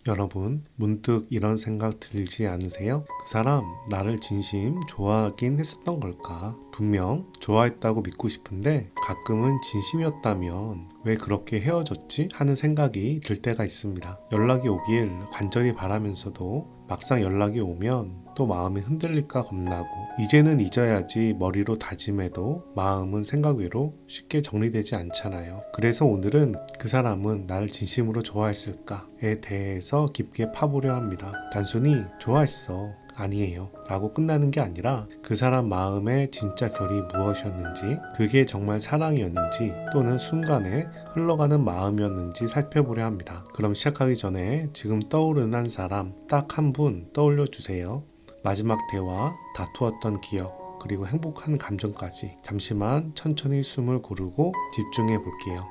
여러분, 문득 이런 생각 들지 않으세요? 그 사람 나를 진심 좋아하긴 했었던 걸까? 분명 좋아했다고 믿고 싶은데 가끔은 진심이었다면 왜 그렇게 헤어졌지? 하는 생각이 들 때가 있습니다. 연락이 오길 간절히 바라면서도 막상 연락이 오면 또 마음이 흔들릴까 겁나고, 이제는 잊어야지 머리로 다짐해도 마음은 생각 외로 쉽게 정리되지 않잖아요. 그래서 오늘은 그 사람은 나를 진심으로 좋아했을까에 대해서 깊게 파보려 합니다. 단순히 좋아했어, 아니에요 라고 끝나는 게 아니라 그 사람 마음의 진짜 결이 무엇이었는지, 그게 정말 사랑이었는지 또는 순간에 흘러가는 마음이었는지 살펴보려 합니다. 그럼 시작하기 전에 지금 떠오르는 한 사람 딱 한 분 떠올려 주세요. 마지막 대화, 다투었던 기억, 그리고 행복한 감정까지 잠시만 천천히 숨을 고르고 집중해 볼게요.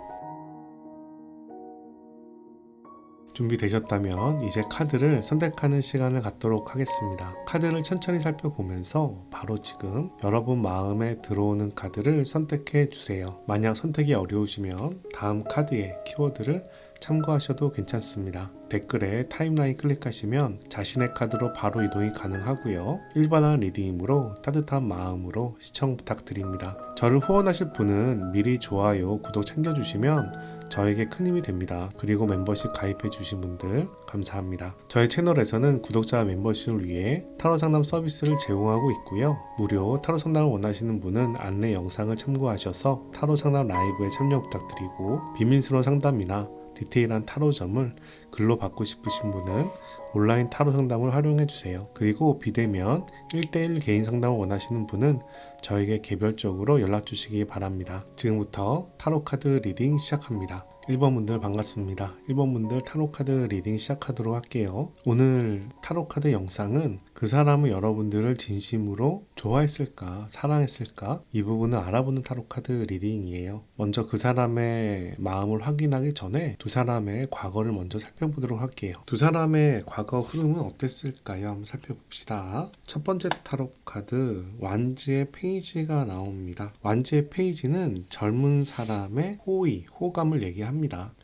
준비되셨다면 이제 카드를 선택하는 시간을 갖도록 하겠습니다. 카드를 천천히 살펴보면서 바로 지금 여러분 마음에 들어오는 카드를 선택해 주세요. 만약 선택이 어려우시면 다음 카드의 키워드를 참고하셔도 괜찮습니다. 댓글에 타임라인 클릭하시면 자신의 카드로 바로 이동이 가능하고요. 일반화 리딩이므로 따뜻한 마음으로 시청 부탁드립니다. 저를 후원하실 분은 미리 좋아요, 구독 챙겨주시면 저에게 큰 힘이 됩니다. 그리고 멤버십 가입해 주신 분들 감사합니다. 저희 채널에서는 구독자 멤버십을 위해 타로 상담 서비스를 제공하고 있고요. 무료 타로 상담을 원하시는 분은 안내 영상을 참고하셔서 타로 상담 라이브에 참여 부탁드리고, 비밀스러운 상담이나 디테일한 타로점을 글로 받고 싶으신 분은 온라인 타로 상담을 활용해 주세요. 그리고 비대면 1대1 개인 상담을 원하시는 분은 저에게 개별적으로 연락 주시기 바랍니다. 지금부터 타로 카드 리딩 시작합니다. 1번 분들 반갑습니다. 1번 분들 타로 카드 리딩 시작하도록 할게요. 오늘 타로 카드 영상은 그 사람은 여러분들을 진심으로 좋아했을까, 사랑했을까, 이 부분을 알아보는 타로 카드 리딩이에요. 먼저 그 사람의 마음을 확인하기 전에 두 사람의 과거를 먼저 살펴보도록 할게요. 두 사람의 과거 흐름은 어땠을까요? 한번 살펴봅시다. 첫 번째 타로 카드 완지의 페이지가 나옵니다. 완지의 페이지는 젊은 사람의 호의, 호감을 얘기합니다.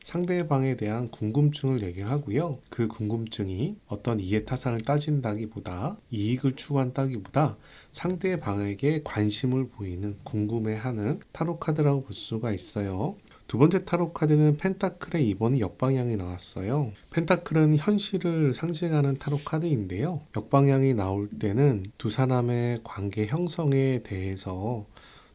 상대방에 대한 궁금증을 얘기를 하고요. 그 궁금증이 어떤 이해타산을 따진다기보다, 이익을 추구한다기보다 상대방에게 관심을 보이는, 궁금해하는 타로 카드라고 볼 수가 있어요. 두 번째 타로 카드는 펜타클의 2번이 역방향이 나왔어요. 펜타클은 현실을 상징하는 타로 카드인데요. 역방향이 나올 때는 두 사람의 관계 형성에 대해서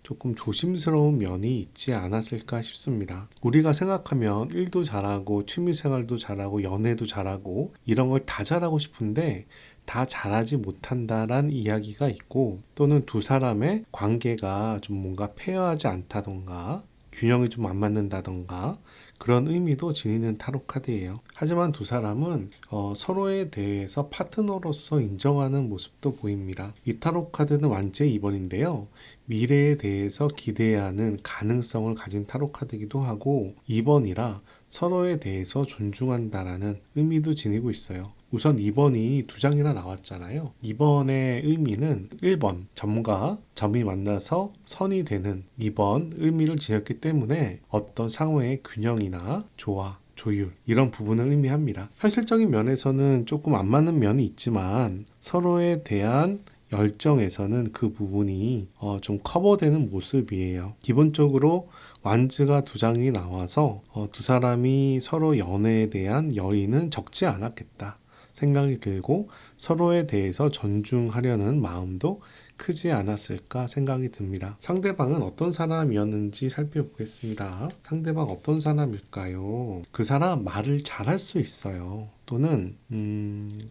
조금 조심스러운 면이 있지 않았을까 싶습니다. 우리가 생각하면 일도 잘하고 취미생활도 잘하고 연애도 잘하고 이런 걸 다 잘하고 싶은데 다 잘하지 못한다란 이야기가 있고, 또는 두 사람의 관계가 좀 뭔가 페어하지 않다던가 균형이 좀 안 맞는다던가 그런 의미도 지니는 타로 카드예요. 하지만 두 사람은 서로에 대해서 파트너로서 인정하는 모습도 보입니다. 이 타로 카드는 완제의 2번인데요. 미래에 대해서 기대하는 가능성을 가진 타로 카드이기도 하고, 2번이라 서로에 대해서 존중한다라는 의미도 지니고 있어요. 우선 2번이 두 장이나 나왔잖아요. 2번의 의미는 1번 점과 점이 만나서 선이 되는 2번 의미를 지녔기 때문에 어떤 상호의 균형이나 조화, 조율 이런 부분을 의미합니다. 현실적인 면에서는 조금 안 맞는 면이 있지만 서로에 대한 열정에서는 그 부분이 좀 커버되는 모습이에요. 기본적으로 완즈가 두 장이 나와서 두 사람이 서로 연애에 대한 열의는 적지 않았겠다 생각이 들고, 서로에 대해서 존중하려는 마음도 크지 않았을까 생각이 듭니다. 상대방은 어떤 사람이었는지 살펴보겠습니다. 상대방 어떤 사람일까요? 그 사람 말을 잘할 수 있어요. 또는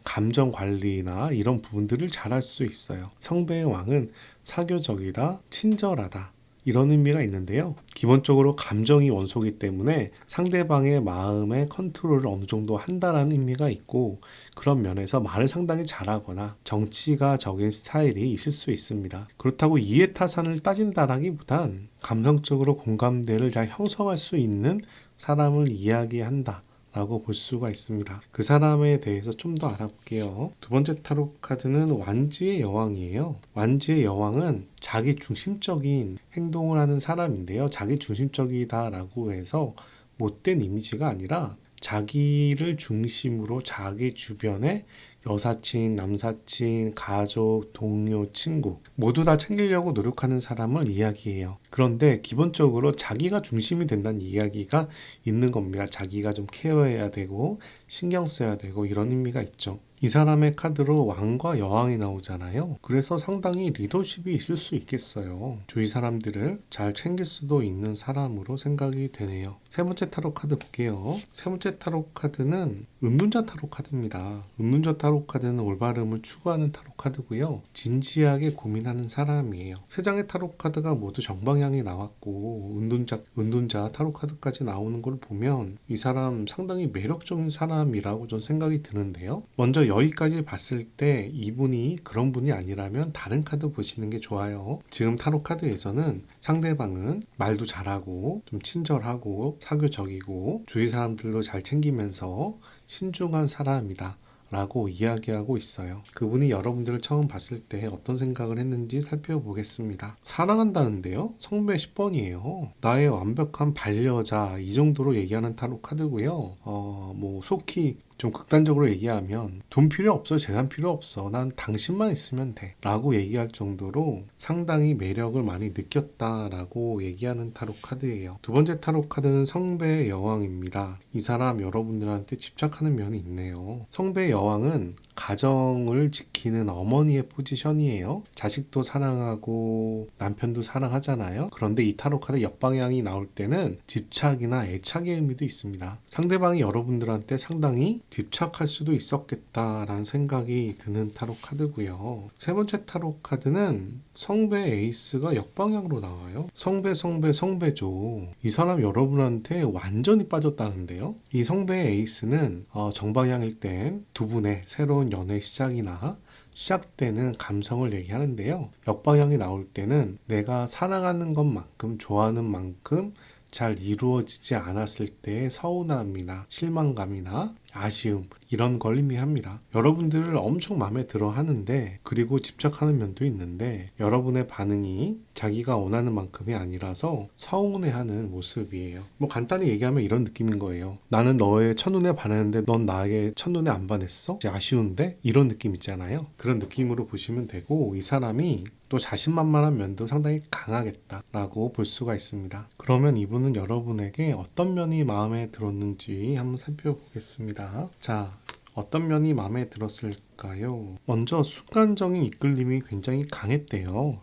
감정 관리나 이런 부분들을 잘할 수 있어요. 성배의 왕은 사교적이다, 친절하다 이런 의미가 있는데요. 기본적으로 감정이 원소이기 때문에 상대방의 마음의 컨트롤을 어느 정도 한다라는 의미가 있고, 그런 면에서 말을 상당히 잘하거나 정치가 적인 스타일이 있을 수 있습니다. 그렇다고 이해타산을 따진다라기보단 감성적으로 공감대를 잘 형성할 수 있는 사람을 이야기한다 라고 볼 수가 있습니다. 그 사람에 대해서 좀 더 알아볼게요. 두 번째 타로 카드는 완지의 여왕이에요. 완지의 여왕은 자기 중심적인 행동을 하는 사람인데요. 자기 중심적이다라고 해서 못된 이미지가 아니라 자기를 중심으로 자기 주변에 여사친, 남사친, 가족, 동료, 친구 모두 다 챙기려고 노력하는 사람을 이야기해요. 그런데 기본적으로 자기가 중심이 된다는 이야기가 있는 겁니다. 자기가 좀 케어해야 되고 신경 써야 되고 이런 의미가 있죠. 이 사람의 카드로 왕과 여왕이 나오잖아요. 그래서 상당히 리더십이 있을 수 있겠어요. 주위 사람들을 잘 챙길 수도 있는 사람으로 생각이 되네요. 세 번째 타로 카드 볼게요. 세 번째 타로 카드는 은둔자 타로 카드입니다. 은둔자 타로 카드는 올바름을 추구하는 타로 카드고요. 진지하게 고민하는 사람이에요. 세 장의 타로 카드가 모두 정방향이 나왔고 은둔자 타로 카드까지 나오는 걸 보면 이 사람 상당히 매력적인 사람이라고 좀 생각이 드는데요. 먼저 여기까지 봤을 때 이분이 그런 분이 아니라면 다른 카드 보시는 게 좋아요. 지금 타로 카드에서는 상대방은 말도 잘하고 좀 친절하고 사교적이고 주위 사람들도 잘 챙기면서 신중한 사람이다 라고 이야기하고 있어요. 그분이 여러분들을 처음 봤을 때 어떤 생각을 했는지 살펴보겠습니다. 사랑한다는데요? 성배 10번이에요. 나의 완벽한 반려자 이 정도로 얘기하는 타로 카드고요. 속히 좀 극단적으로 얘기하면 돈 필요 없어, 재산 필요 없어, 난 당신만 있으면 돼 라고 얘기할 정도로 상당히 매력을 많이 느꼈다라고 얘기하는 타로 카드예요. 두 번째 타로 카드는 성배의 여왕입니다. 이 사람 여러분들한테 집착하는 면이 있네요. 성배의 여왕은 가정을 지키는 어머니의 포지션이에요. 자식도 사랑하고 남편도 사랑하잖아요. 그런데 이 타로 카드 옆방향이 나올 때는 집착이나 애착의 의미도 있습니다. 상대방이 여러분들한테 상당히 집착할 수도 있었겠다라는 생각이 드는 타로 카드고요. 세 번째 타로 카드는 성배 에이스가 역방향으로 나와요. 성배죠. 이 사람 여러분한테 완전히 빠졌다는데요. 이 성배 에이스는 정방향일 땐 두 분의 새로운 연애 시작이나 시작되는 감성을 얘기하는데요. 역방향이 나올 때는 내가 사랑하는 것만큼 좋아하는 만큼 잘 이루어지지 않았을 때의 서운함이나 실망감이나 아쉬움 이런 걸 의미합니다. 여러분들을 엄청 마음에 들어 하는데 그리고 집착하는 면도 있는데 여러분의 반응이 자기가 원하는 만큼이 아니라서 서운해하는 모습이에요. 간단히 얘기하면 이런 느낌인 거예요. 나는 너의 첫눈에 반했는데 넌 나에게 첫눈에 안 반했어? 아쉬운데? 이런 느낌 있잖아요. 그런 느낌으로 보시면 되고 이 사람이 또 자신만만한 면도 상당히 강하겠다라고 볼 수가 있습니다. 그러면 이분은 여러분에게 어떤 면이 마음에 들었는지 한번 살펴보겠습니다. 자, 어떤 면이 마음에 들었을까요? 먼저 순간적인 이끌림이 굉장히 강했대요.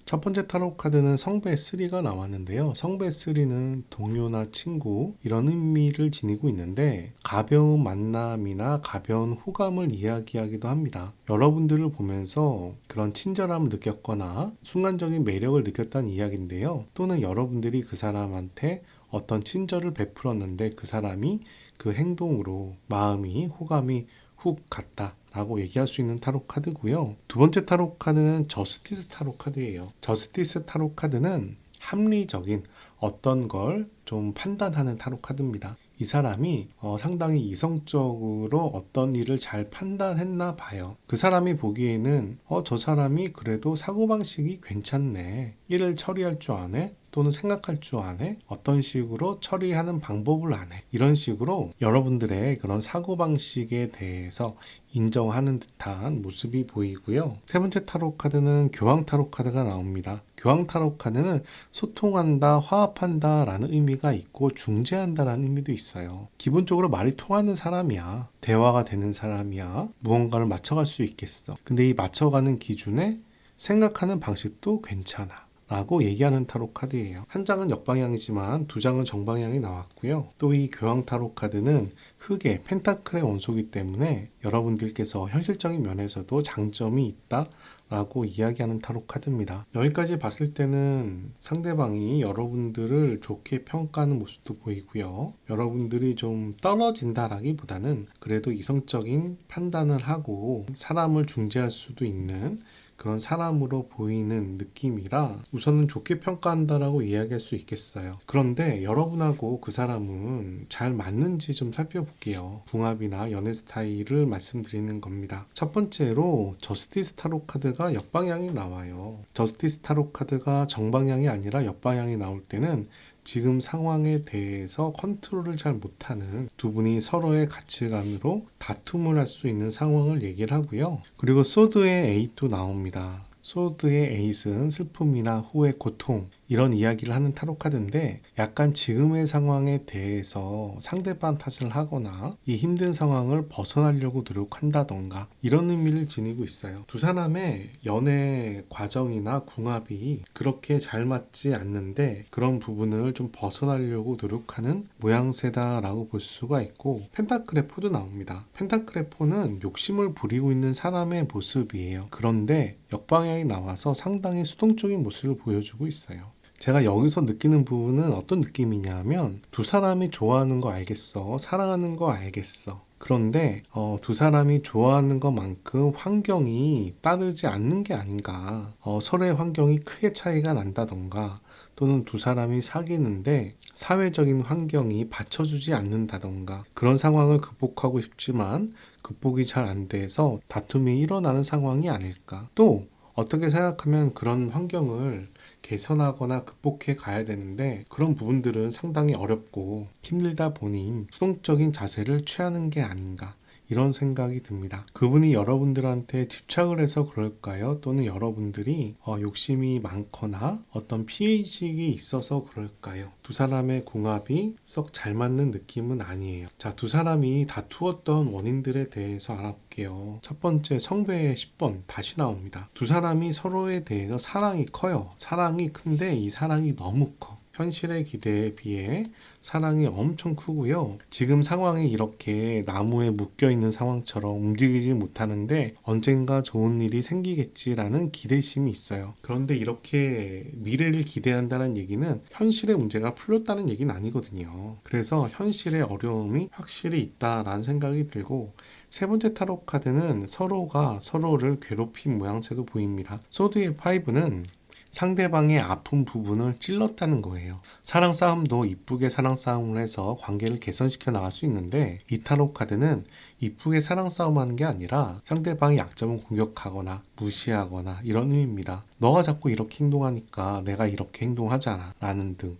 첫 번째 타로 카드는 성배 3가 나왔는데요. 성배 3는 동료나 친구 이런 의미를 지니고 있는데 가벼운 만남이나 가벼운 호감을 이야기하기도 합니다. 여러분들을 보면서 그런 친절함을 느꼈거나 순간적인 매력을 느꼈다는 이야기인데요. 또는 여러분들이 그 사람한테 어떤 친절을 베풀었는데 그 사람이 그 행동으로 마음이 호감이 훅 갔다 라고 얘기할 수 있는 타로 카드고요. 두 번째 타로 카드는 저스티스 타로 카드예요. 저스티스 타로 카드는 합리적인 어떤 걸 좀 판단하는 타로 카드입니다. 이 사람이 상당히 이성적으로 어떤 일을 잘 판단했나 봐요. 그 사람이 보기에는 저 사람이 그래도 사고방식이 괜찮네. 일을 처리할 줄 아네. 또는 생각할 줄 아네. 어떤 식으로 처리하는 방법을 아네. 이런 식으로 여러분들의 그런 사고방식에 대해서 인정하는 듯한 모습이 보이고요. 세 번째 타로 카드는 교황 타로 카드가 나옵니다. 교황 타로 카드는 소통한다, 화합한다 라는 의미가 있고 중재한다 라는 의미도 있어요. 기본적으로 말이 통하는 사람이야. 대화가 되는 사람이야. 무언가를 맞춰갈 수 있겠어. 근데 이 맞춰가는 기준에 생각하는 방식도 괜찮아 라고 얘기하는 타로 카드예요. 한 장은 역방향이지만 두 장은 정방향이 나왔고요. 또 이 교황 타로 카드는 흑의 펜타클의 원소이기 때문에 여러분들께서 현실적인 면에서도 장점이 있다 라고 이야기하는 타로 카드입니다. 여기까지 봤을 때는 상대방이 여러분들을 좋게 평가하는 모습도 보이고요. 여러분들이 좀 떨어진다라기보다는 그래도 이성적인 판단을 하고 사람을 중재할 수도 있는 그런 사람으로 보이는 느낌이라 우선은 좋게 평가한다라고 이야기할 수 있겠어요. 그런데 여러분하고 그 사람은 잘 맞는지 좀 살펴볼게요. 궁합이나 연애 스타일을 말씀드리는 겁니다. 첫 번째로 저스티스 타로 카드가 카드가 역방향이 나와요. 저스티스 타로 카드가 정방향이 아니라 역방향이 나올 때는 지금 상황에 대해서 컨트롤을 잘 못하는 두 분이 서로의 가치관으로 다툼을 할 수 있는 상황을 얘기를 하고요. 그리고 소드의 8도 나옵니다. 소드의 8은 슬픔이나 후회, 고통 이런 이야기를 하는 타로 카드인데 약간 지금의 상황에 대해서 상대방 탓을 하거나 이 힘든 상황을 벗어나려고 노력한다던가 이런 의미를 지니고 있어요. 두 사람의 연애 과정이나 궁합이 그렇게 잘 맞지 않는데 그런 부분을 좀 벗어나려고 노력하는 모양새다라고 볼 수가 있고, 펜타클의 4도 나옵니다. 펜타클의 4는 욕심을 부리고 있는 사람의 모습이에요. 그런데 역방향이 나와서 상당히 수동적인 모습을 보여주고 있어요. 제가 여기서 느끼는 부분은 어떤 느낌이냐 면 두 사람이 좋아하는 거 알겠어, 사랑하는 거 알겠어. 그런데 두 사람이 좋아하는 것만큼 환경이 따르지 않는 게 아닌가. 서로의 환경이 크게 차이가 난다던가 또는 두 사람이 사귀는데 사회적인 환경이 받쳐주지 않는다던가 그런 상황을 극복하고 싶지만 극복이 잘 안 돼서 다툼이 일어나는 상황이 아닐까. 또 어떻게 생각하면 그런 환경을 개선하거나 극복해 가야 되는데 그런 부분들은 상당히 어렵고 힘들다 보니 수동적인 자세를 취하는 게 아닌가, 이런 생각이 듭니다. 그분이 여러분들한테 집착을 해서 그럴까요? 또는 여러분들이 욕심이 많거나 어떤 피해의식이 있어서 그럴까요? 두 사람의 궁합이 썩 잘 맞는 느낌은 아니에요. 자, 두 사람이 다투었던 원인들에 대해서 알아볼게요. 첫 번째, 성배의 10번 다시 나옵니다. 두 사람이 서로에 대해서 사랑이 커요. 사랑이 큰데 이 사랑이 너무 커. 현실의 기대에 비해 사랑이 엄청 크고요. 지금 상황이 이렇게 나무에 묶여있는 상황처럼 움직이지 못하는데 언젠가 좋은 일이 생기겠지라는 기대심이 있어요. 그런데 이렇게 미래를 기대한다는 얘기는 현실의 문제가 풀렸다는 얘기는 아니거든요. 그래서 현실의 어려움이 확실히 있다라는 생각이 들고, 세 번째 타로 카드는 서로가 서로를 괴롭힌 모양새도 보입니다. 소드의 5는 상대방의 아픈 부분을 찔렀다는 거예요. 사랑 싸움도 이쁘게 사랑 싸움을 해서 관계를 개선시켜 나갈 수 있는데 이 타로 카드는 이쁘게 사랑 싸움하는 게 아니라 상대방의 약점을 공격하거나 무시하거나 이런 의미입니다. 너가 자꾸 이렇게 행동하니까 내가 이렇게 행동하잖아 라는 등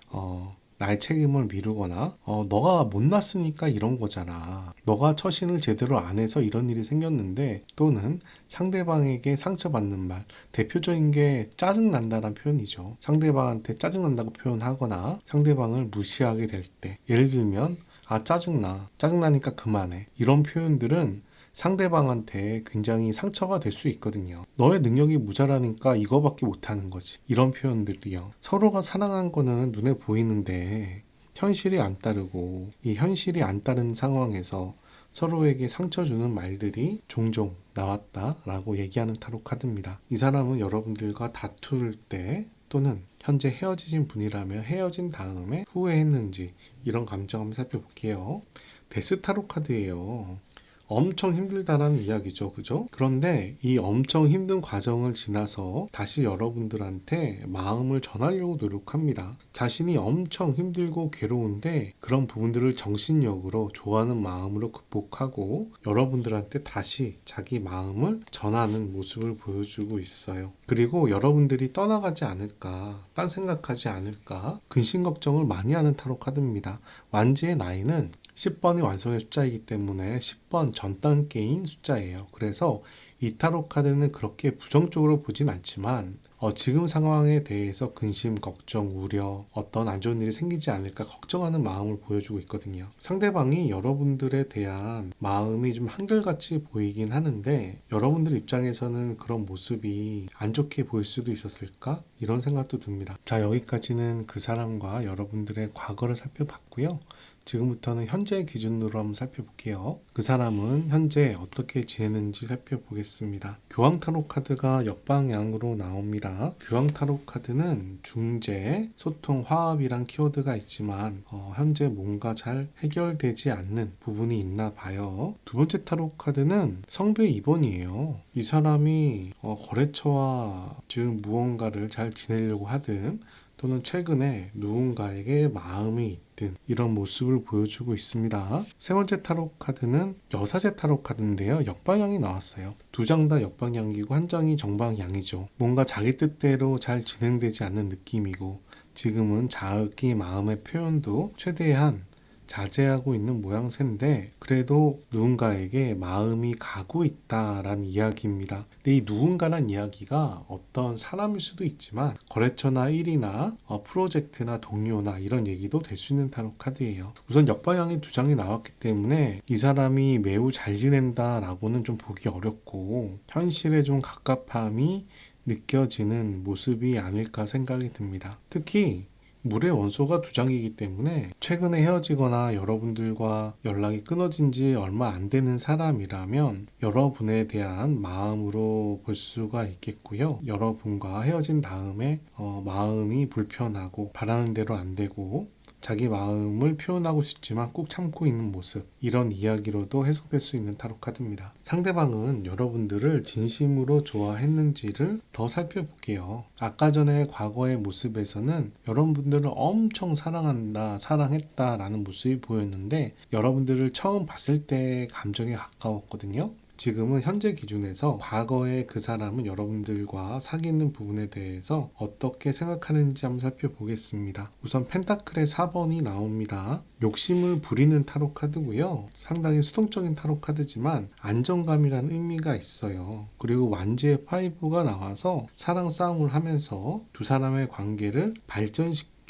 나의 책임을 미루거나 너가 못났으니까 이런 거잖아, 너가 처신을 제대로 안 해서 이런 일이 생겼는데, 또는 상대방에게 상처받는 말, 대표적인 게 짜증난다는 표현이죠. 상대방한테 짜증난다고 표현하거나 상대방을 무시하게 될 때, 예를 들면 짜증나니까 그만해, 이런 표현들은 상대방한테 굉장히 상처가 될 수 있거든요. 너의 능력이 모자라니까 이거밖에 못하는 거지, 이런 표현들이요. 서로가 사랑한 거는 눈에 보이는데 현실이 안 따르고, 이 현실이 안 따른 상황에서 서로에게 상처 주는 말들이 종종 나왔다라고 얘기하는 타로 카드입니다. 이 사람은 여러분들과 다툴 때 또는 현재 헤어지신 분이라면 헤어진 다음에 후회했는지 이런 감정 한번 살펴볼게요. 데스 타로 카드예요. 엄청 힘들다라는 이야기죠. 그죠? 그런데 이 엄청 힘든 과정을 지나서 다시 여러분들한테 마음을 전하려고 노력합니다. 자신이 엄청 힘들고 괴로운데 그런 부분들을 정신력으로 좋아하는 마음으로 극복하고 여러분들한테 다시 자기 마음을 전하는 모습을 보여주고 있어요. 그리고 여러분들이 떠나가지 않을까, 딴 생각하지 않을까 근심 걱정을 많이 하는 타로 카드입니다. 완지의 나이는 10번이 완성의 숫자이기 때문에 10번 전 단계인 숫자예요. 그래서 이 타로 카드는 그렇게 부정적으로 보진 않지만 지금 상황에 대해서 근심, 걱정, 우려, 어떤 안 좋은 일이 생기지 않을까 걱정하는 마음을 보여주고 있거든요. 상대방이 여러분들에 대한 마음이 좀 한결같이 보이긴 하는데 여러분들 입장에서는 그런 모습이 안 좋게 보일 수도 있었을까? 이런 생각도 듭니다. 자, 여기까지는 그 사람과 여러분들의 과거를 살펴봤고요. 지금부터는 현재 기준으로 한번 살펴볼게요. 그 사람은 현재 어떻게 지내는지 살펴보겠습니다. 교황 타로 카드가 역방향으로 나옵니다. 교황 타로 카드는 중재, 소통, 화합이란 키워드가 있지만 현재 뭔가 잘 해결되지 않는 부분이 있나 봐요. 두 번째 타로 카드는 성배 2번이에요. 이 사람이 거래처와 지금 무언가를 잘 지내려고 하든 또는 최근에 누군가에게 마음이 있든 이런 모습을 보여주고 있습니다. 세 번째 타로 카드는 여사제 타로 카드인데요. 역방향이 나왔어요. 두 장 다 역방향이고 한 장이 정방향이죠. 뭔가 자기 뜻대로 잘 진행되지 않는 느낌이고 지금은 자기 마음의 표현도 최대한 자제하고 있는 모양새인데 그래도 누군가에게 마음이 가고 있다라는 이야기입니다. 근데 이 누군가란 이야기가 어떤 사람일 수도 있지만 거래처나 일이나 프로젝트나 동료나 이런 얘기도 될 수 있는 타로 카드예요. 우선 역방향이 두 장이 나왔기 때문에 이 사람이 매우 잘 지낸다라고는 좀 보기 어렵고 현실에 좀 갑갑함이 느껴지는 모습이 아닐까 생각이 듭니다. 특히 물의 원소가 두 장이기 때문에 최근에 헤어지거나 여러분들과 연락이 끊어진 지 얼마 안 되는 사람이라면 여러분에 대한 마음으로 볼 수가 있겠고요. 여러분과 헤어진 다음에 마음이 불편하고 바라는 대로 안 되고 자기 마음을 표현하고 싶지만 꾹 참고 있는 모습, 이런 이야기로도 해석될 수 있는 타로 카드입니다. 상대방은 여러분들을 진심으로 좋아했는지를 더 살펴볼게요. 아까 전에 과거의 모습에서는 여러분들을 엄청 사랑한다, 사랑했다라는 모습이 보였는데 여러분들을 처음 봤을 때의 감정에 가까웠거든요. 지금은 현재 기준에서 과거의 그 사람은 여러분들과 사귀는 부분에 대해서 어떻게 생각하는지 한번 살펴보겠습니다. 우선 펜타클의 4번이 나옵니다. 욕심을 부리는 타로 카드고요. 상당히 수동적인 타로 카드지만 안정감이라는 의미가 있어요. 그리고 완지의 5가 나와서 사랑 싸움을 하면서 두 사람의 관계를 발전시키고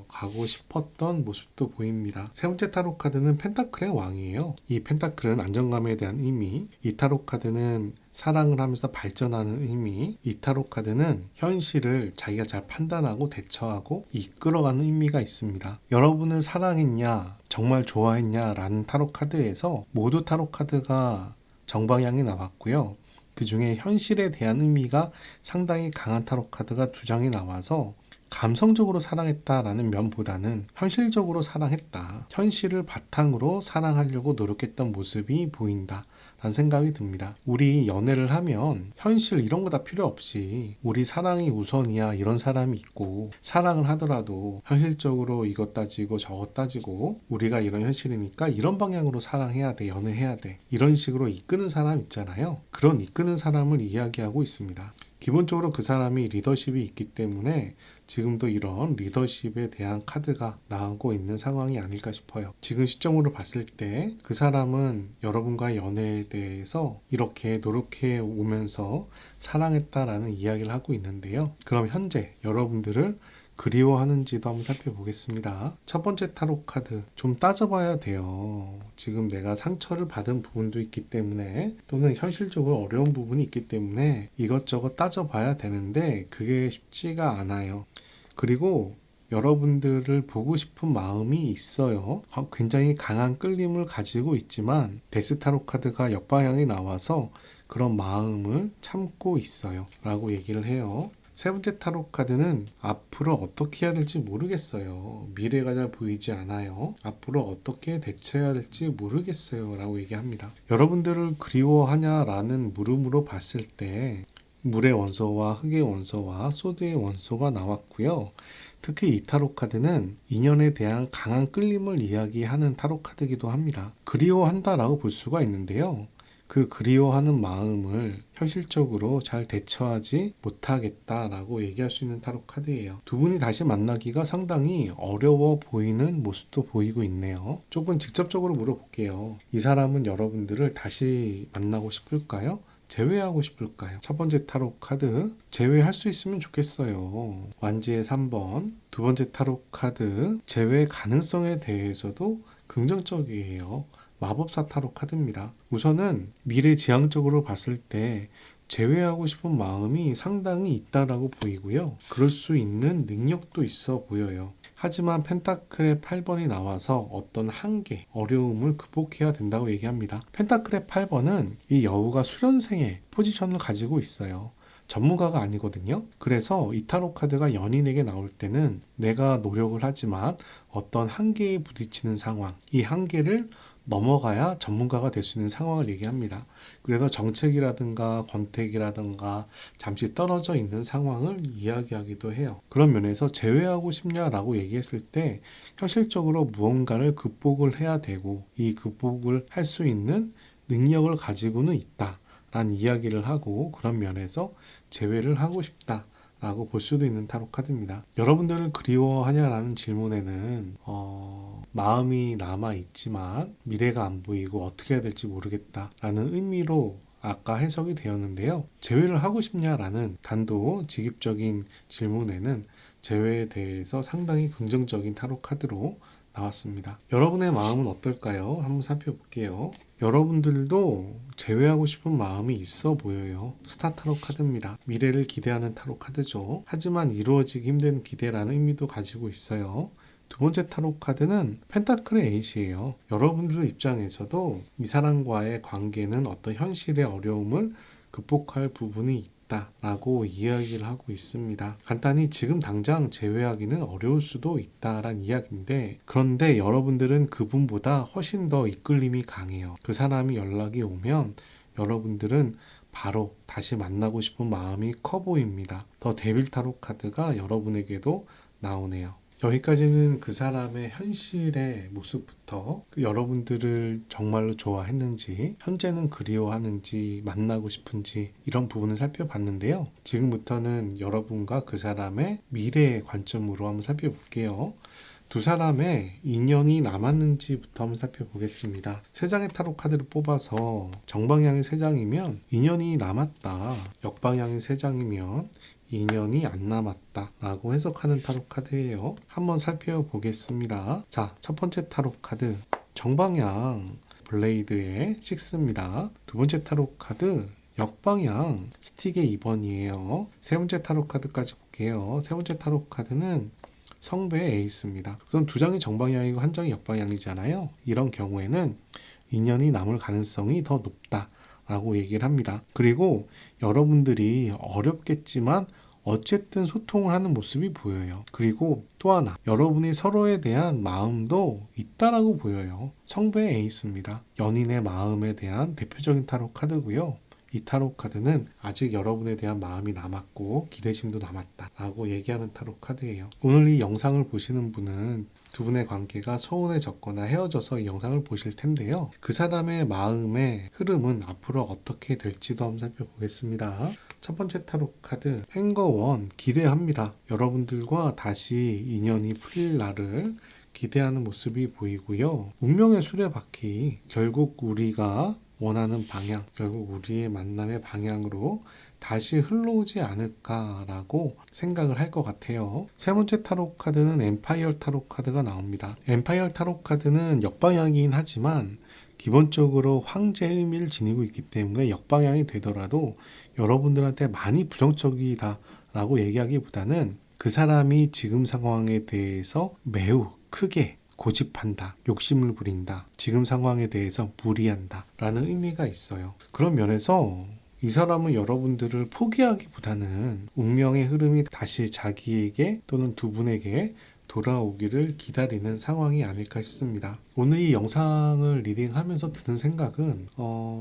가고 싶었던 모습도 보입니다. 세 번째 타로 카드는 펜타클의 왕이에요. 이 펜타클은 안정감에 대한 의미, 이 타로 카드는 사랑을 하면서 발전하는 의미, 이 타로 카드는 현실을 자기가 잘 판단하고 대처하고 이끌어가는 의미가 있습니다. 여러분을 사랑했냐, 정말 좋아했냐 라는 타로 카드에서 모두 타로 카드가 정방향이 나왔고요. 그 중에 현실에 대한 의미가 상당히 강한 타로 카드가 두 장이 나와서 감성적으로 사랑했다라는 면보다는 현실적으로 사랑했다. 현실을 바탕으로 사랑하려고 노력했던 모습이 보인다. 라는 생각이 듭니다. 우리 연애를 하면 현실 이런 거 다 필요 없이 우리 사랑이 우선이야 이런 사람이 있고 사랑을 하더라도 현실적으로 이것 따지고 저것 따지고 우리가 이런 현실이니까 이런 방향으로 사랑해야 돼, 연애해야 돼. 이런 식으로 이끄는 사람 있잖아요. 그런 이끄는 사람을 이야기하고 있습니다. 기본적으로 그 사람이 리더십이 있기 때문에 지금도 이런 리더십에 대한 카드가 나오고 있는 상황이 아닐까 싶어요. 지금 시점으로 봤을 때 그 사람은 여러분과의 연애에 대해서 이렇게 노력해 오면서 사랑했다라는 이야기를 하고 있는데요. 그럼 현재 여러분들을 그리워하는지도 한번 살펴보겠습니다. 첫 번째 타로 카드 좀 따져봐야 돼요. 지금 내가 상처를 받은 부분도 있기 때문에 또는 현실적으로 어려운 부분이 있기 때문에 이것저것 따져봐야 되는데 그게 쉽지가 않아요. 그리고 여러분들을 보고 싶은 마음이 있어요. 굉장히 강한 끌림을 가지고 있지만 데스 타로 카드가 역방향이 나와서 그런 마음을 참고 있어요 라고 얘기를 해요. 세 번째 타로 카드는 앞으로 어떻게 해야 될지 모르겠어요. 미래가 잘 보이지 않아요. 앞으로 어떻게 대처해야 될지 모르겠어요 라고 얘기합니다. 여러분들을 그리워하냐라는 물음으로 봤을 때 물의 원소와 흙의 원소와 소드의 원소가 나왔고요. 특히 이 타로 카드는 인연에 대한 강한 끌림을 이야기하는 타로 카드이기도 합니다. 그리워한다라고 볼 수가 있는데요. 그 그리워하는 마음을 현실적으로 잘 대처하지 못하겠다라고 얘기할 수 있는 타로 카드예요. 두 분이 다시 만나기가 상당히 어려워 보이는 모습도 보이고 있네요. 조금 직접적으로 물어볼게요. 이 사람은 여러분들을 다시 만나고 싶을까요? 제외하고 싶을까요? 첫 번째 타로 카드 제외할 수 있으면 좋겠어요. 완지의 3번. 두 번째 타로 카드 제외 가능성에 대해서도 긍정적이에요. 마법사 타로 카드입니다. 우선은 미래지향적으로 봤을 때 제외하고 싶은 마음이 상당히 있다라고 보이고요. 그럴 수 있는 능력도 있어 보여요. 하지만 펜타클의 8번이 나와서 어떤 한계, 어려움을 극복해야 된다고 얘기합니다. 펜타클의 8번은 이 여우가 수련생의 포지션을 가지고 있어요. 전문가가 아니거든요. 그래서 이 타로 카드가 연인에게 나올 때는 내가 노력을 하지만 어떤 한계에 부딪히는 상황, 이 한계를 넘어가야 전문가가 될 수 있는 상황을 얘기합니다. 그래서 정책이라든가 권태기라든가 잠시 떨어져 있는 상황을 이야기하기도 해요. 그런 면에서 제외하고 싶냐라고 얘기했을 때 현실적으로 무언가를 극복을 해야 되고 이 극복을 할 수 있는 능력을 가지고는 있다 라는 이야기를 하고, 그런 면에서 제외를 하고 싶다 라고 볼 수도 있는 타로 카드입니다. 여러분들을 그리워하냐라는 질문에는 마음이 남아있지만 미래가 안 보이고 어떻게 해야 될지 모르겠다라는 의미로 아까 해석이 되었는데요. 제외를 하고 싶냐라는 단도직입적인 질문에는 제외에 대해서 상당히 긍정적인 타로 카드로 나왔습니다. 여러분의 마음은 어떨까요? 한번 살펴볼게요. 여러분들도 제외하고 싶은 마음이 있어 보여요. 스타 타로 카드입니다. 미래를 기대하는 타로 카드죠. 하지만 이루어지기 힘든 기대라는 의미도 가지고 있어요. 두 번째 타로 카드는 펜타클의 에이스예요. 여러분들 입장에서도 이 사람과의 관계는 어떤 현실의 어려움을 극복할 부분이 있다라고 이야기를 하고 있습니다. 간단히 지금 당장 제외하기는 어려울 수도 있다라는 이야기인데, 그런데 여러분들은 그분보다 훨씬 더 이끌림이 강해요. 그 사람이 연락이 오면 여러분들은 바로 다시 만나고 싶은 마음이 커 보입니다. 더 데빌 타로 카드가 여러분에게도 나오네요. 여기까지는 그 사람의 현실의 모습부터 여러분들을 정말로 좋아했는지, 현재는 그리워하는지, 만나고 싶은지 이런 부분을 살펴봤는데요. 지금부터는 여러분과 그 사람의 미래의 관점으로 한번 살펴볼게요. 두 사람의 인연이 남았는지부터 한번 살펴보겠습니다. 세 장의 타로 카드를 뽑아서 정방향이 세 장이면 인연이 남았다, 역방향이 세 장이면 인연이 안 남았다 라고 해석하는 타로 카드예요. 한번 살펴보겠습니다. 자, 첫 번째 타로 카드 정방향 블레이드의 6입니다. 두 번째 타로 카드 역방향 스틱의 2번이에요. 세 번째 타로 카드까지 볼게요. 세 번째 타로 카드는 성배의 에이스입니다. 그럼 두 장이 정방향이고 한 장이 역방향이잖아요. 이런 경우에는 인연이 남을 가능성이 더 높다 라고 얘기를 합니다. 그리고 여러분들이 어렵겠지만 어쨌든 소통을 하는 모습이 보여요. 그리고 또 하나, 여러분이 서로에 대한 마음도 있다라고 보여요. 성배의 에이스입니다. 연인의 마음에 대한 대표적인 타로 카드고요. 이 타로 카드는 아직 여러분에 대한 마음이 남았고 기대심도 남았다 라고 얘기하는 타로 카드예요. 오늘 이 영상을 보시는 분은 두 분의 관계가 소원해졌거나 헤어져서 이 영상을 보실 텐데요. 그 사람의 마음의 흐름은 앞으로 어떻게 될지도 한번 살펴보겠습니다. 첫 번째 타로 카드 행거원 기대합니다. 여러분들과 다시 인연이 풀릴 날을 기대하는 모습이 보이고요. 운명의 수레바퀴, 결국 우리가 원하는 방향, 결국 우리의 만남의 방향으로 다시 흘러오지 않을까라고 생각을 할 것 같아요. 세 번째 타로 카드는 엠파이어 타로 카드가 나옵니다. 엠파이어 타로 카드는 역방향이긴 하지만 기본적으로 황제의 의미를 지니고 있기 때문에 역방향이 되더라도 여러분들한테 많이 부정적이다라고 얘기하기보다는 그 사람이 지금 상황에 대해서 매우 크게 고집한다, 욕심을 부린다, 지금 상황에 대해서 무리한다 라는 의미가 있어요. 그런 면에서 이 사람은 여러분들을 포기하기보다는 운명의 흐름이 다시 자기에게 또는 두 분에게 돌아오기를 기다리는 상황이 아닐까 싶습니다. 오늘 이 영상을 리딩하면서 드는 생각은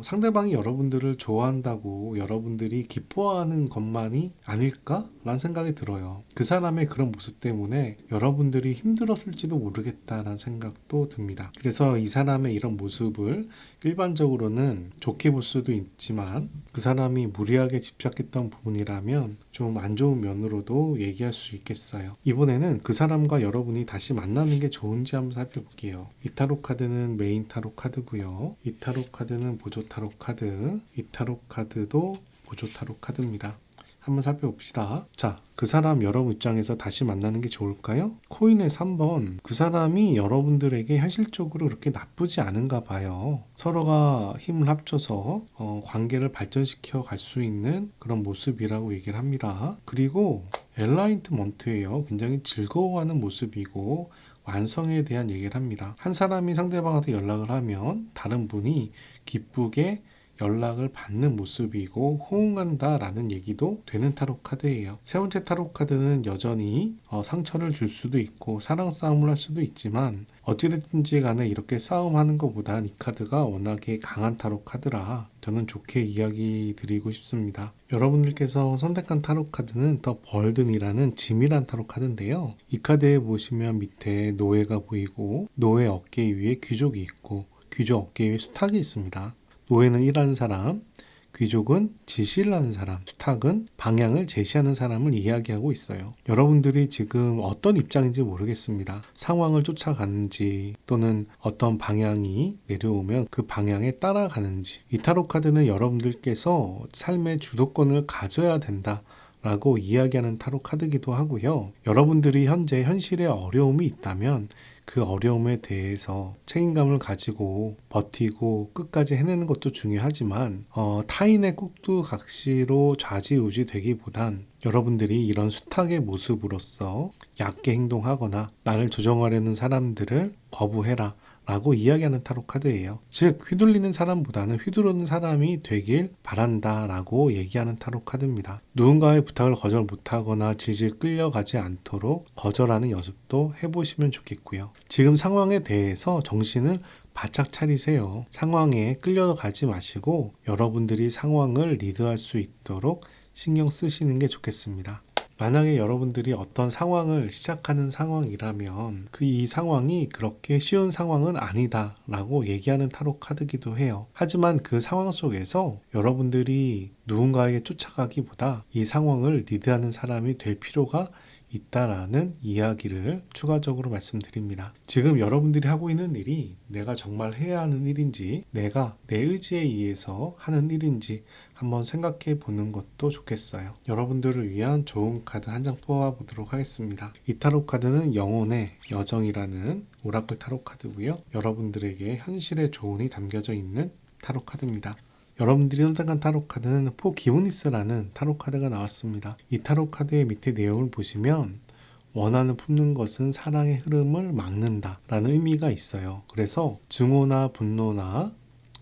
상대방이 여러분들을 좋아한다고 여러분들이 기뻐하는 것만이 아닐까라는 생각이 들어요. 그 사람의 그런 모습 때문에 여러분들이 힘들었을지도 모르겠다라는 생각도 듭니다. 그래서 이 사람의 이런 모습을 일반적으로는 좋게 볼 수도 있지만 그 사람이 무리하게 집착했던 부분이라면 좀 안 좋은 면으로도 얘기할 수 있겠어요. 이번에는 그 사람과 여러분이 다시 만나는 게 좋은지 한번 살펴볼게요. 이 타로 카드는 메인 타로 카드고요. 이 타로 카드는 보조 타로 카드, 이 타로 카드도 보조 타로 카드입니다. 한번 살펴봅시다. 자, 그 사람 여러분 입장에서 다시 만나는 게 좋을까요? 코인의 3번. 그 사람이 여러분들에게 현실적으로 그렇게 나쁘지 않은가 봐요. 서로가 힘을 합쳐서 관계를 발전시켜 갈 수 있는 그런 모습이라고 얘기를 합니다. 그리고 엘라인트먼트예요. 굉장히 즐거워하는 모습이고 완성에 대한 얘기를 합니다. 한 사람이 상대방한테 연락을 하면 다른 분이 기쁘게 연락을 받는 모습이고 호응한다라는 얘기도 되는 타로 카드예요. 세 번째 타로 카드는 여전히 상처를 줄 수도 있고 사랑 싸움을 할 수도 있지만 어찌됐든지 간에 이렇게 싸움하는 것보단 이 카드가 워낙에 강한 타로 카드라 저는 좋게 이야기 드리고 싶습니다. 여러분들께서 선택한 타로 카드는 더 벌든이라는 지밀한 타로 카드인데요. 이 카드에 보시면 밑에 노예가 보이고 노예 어깨 위에 귀족이 있고 귀족 어깨 위에 수탉이 있습니다. 노예는 일하는 사람, 귀족은 지시를 하는 사람, 수탉은 방향을 제시하는 사람을 이야기하고 있어요. 여러분들이 지금 어떤 입장인지 모르겠습니다. 상황을 쫓아가는지 또는 어떤 방향이 내려오면 그 방향에 따라가는지. 이 타로 카드는 여러분들께서 삶의 주도권을 가져야 된다 라고 이야기하는 타로 카드기도 하고요. 여러분들이 현재 현실에 어려움이 있다면 그 어려움에 대해서 책임감을 가지고 버티고 끝까지 해내는 것도 중요하지만 타인의 꼭두각시로 좌지우지 되기보단 여러분들이 이런 수탉의 모습으로서 얕게 행동하거나 나를 조정하려는 사람들을 거부해라 라고 이야기하는 타로 카드예요. 즉 휘둘리는 사람보다는 휘두르는 사람이 되길 바란다 라고 얘기하는 타로 카드입니다. 누군가의 부탁을 거절 못하거나 질질 끌려가지 않도록 거절하는 연습도 해보시면 좋겠고요. 지금 상황에 대해서 정신을 바짝 차리세요. 상황에 끌려가지 마시고 여러분들이 상황을 리드할 수 있도록 신경 쓰시는 게 좋겠습니다. 만약에 여러분들이 어떤 상황을 시작하는 상황이라면 이 상황이 그렇게 쉬운 상황은 아니다 라고 얘기하는 타로 카드기도 해요. 하지만 그 상황 속에서 여러분들이 누군가에게 쫓아가기보다 이 상황을 리드하는 사람이 될 필요가 있다라는 이야기를 추가적으로 말씀드립니다. 지금 여러분들이 하고 있는 일이 내가 정말 해야 하는 일인지 내가 내 의지에 의해서 하는 일인지 한번 생각해 보는 것도 좋겠어요. 여러분들을 위한 좋은 카드 한 장 뽑아 보도록 하겠습니다. 이 타로 카드는 영혼의 여정이라는 오라클 타로 카드고요. 여러분들에게 현실의 조언이 담겨져 있는 타로 카드입니다. 여러분들이 선택한 타로 카드는 포기브니스라는 타로 카드가 나왔습니다. 이 타로 카드의 밑에 내용을 보시면 원한을 품는 것은 사랑의 흐름을 막는다 라는 의미가 있어요. 그래서 증오나 분노나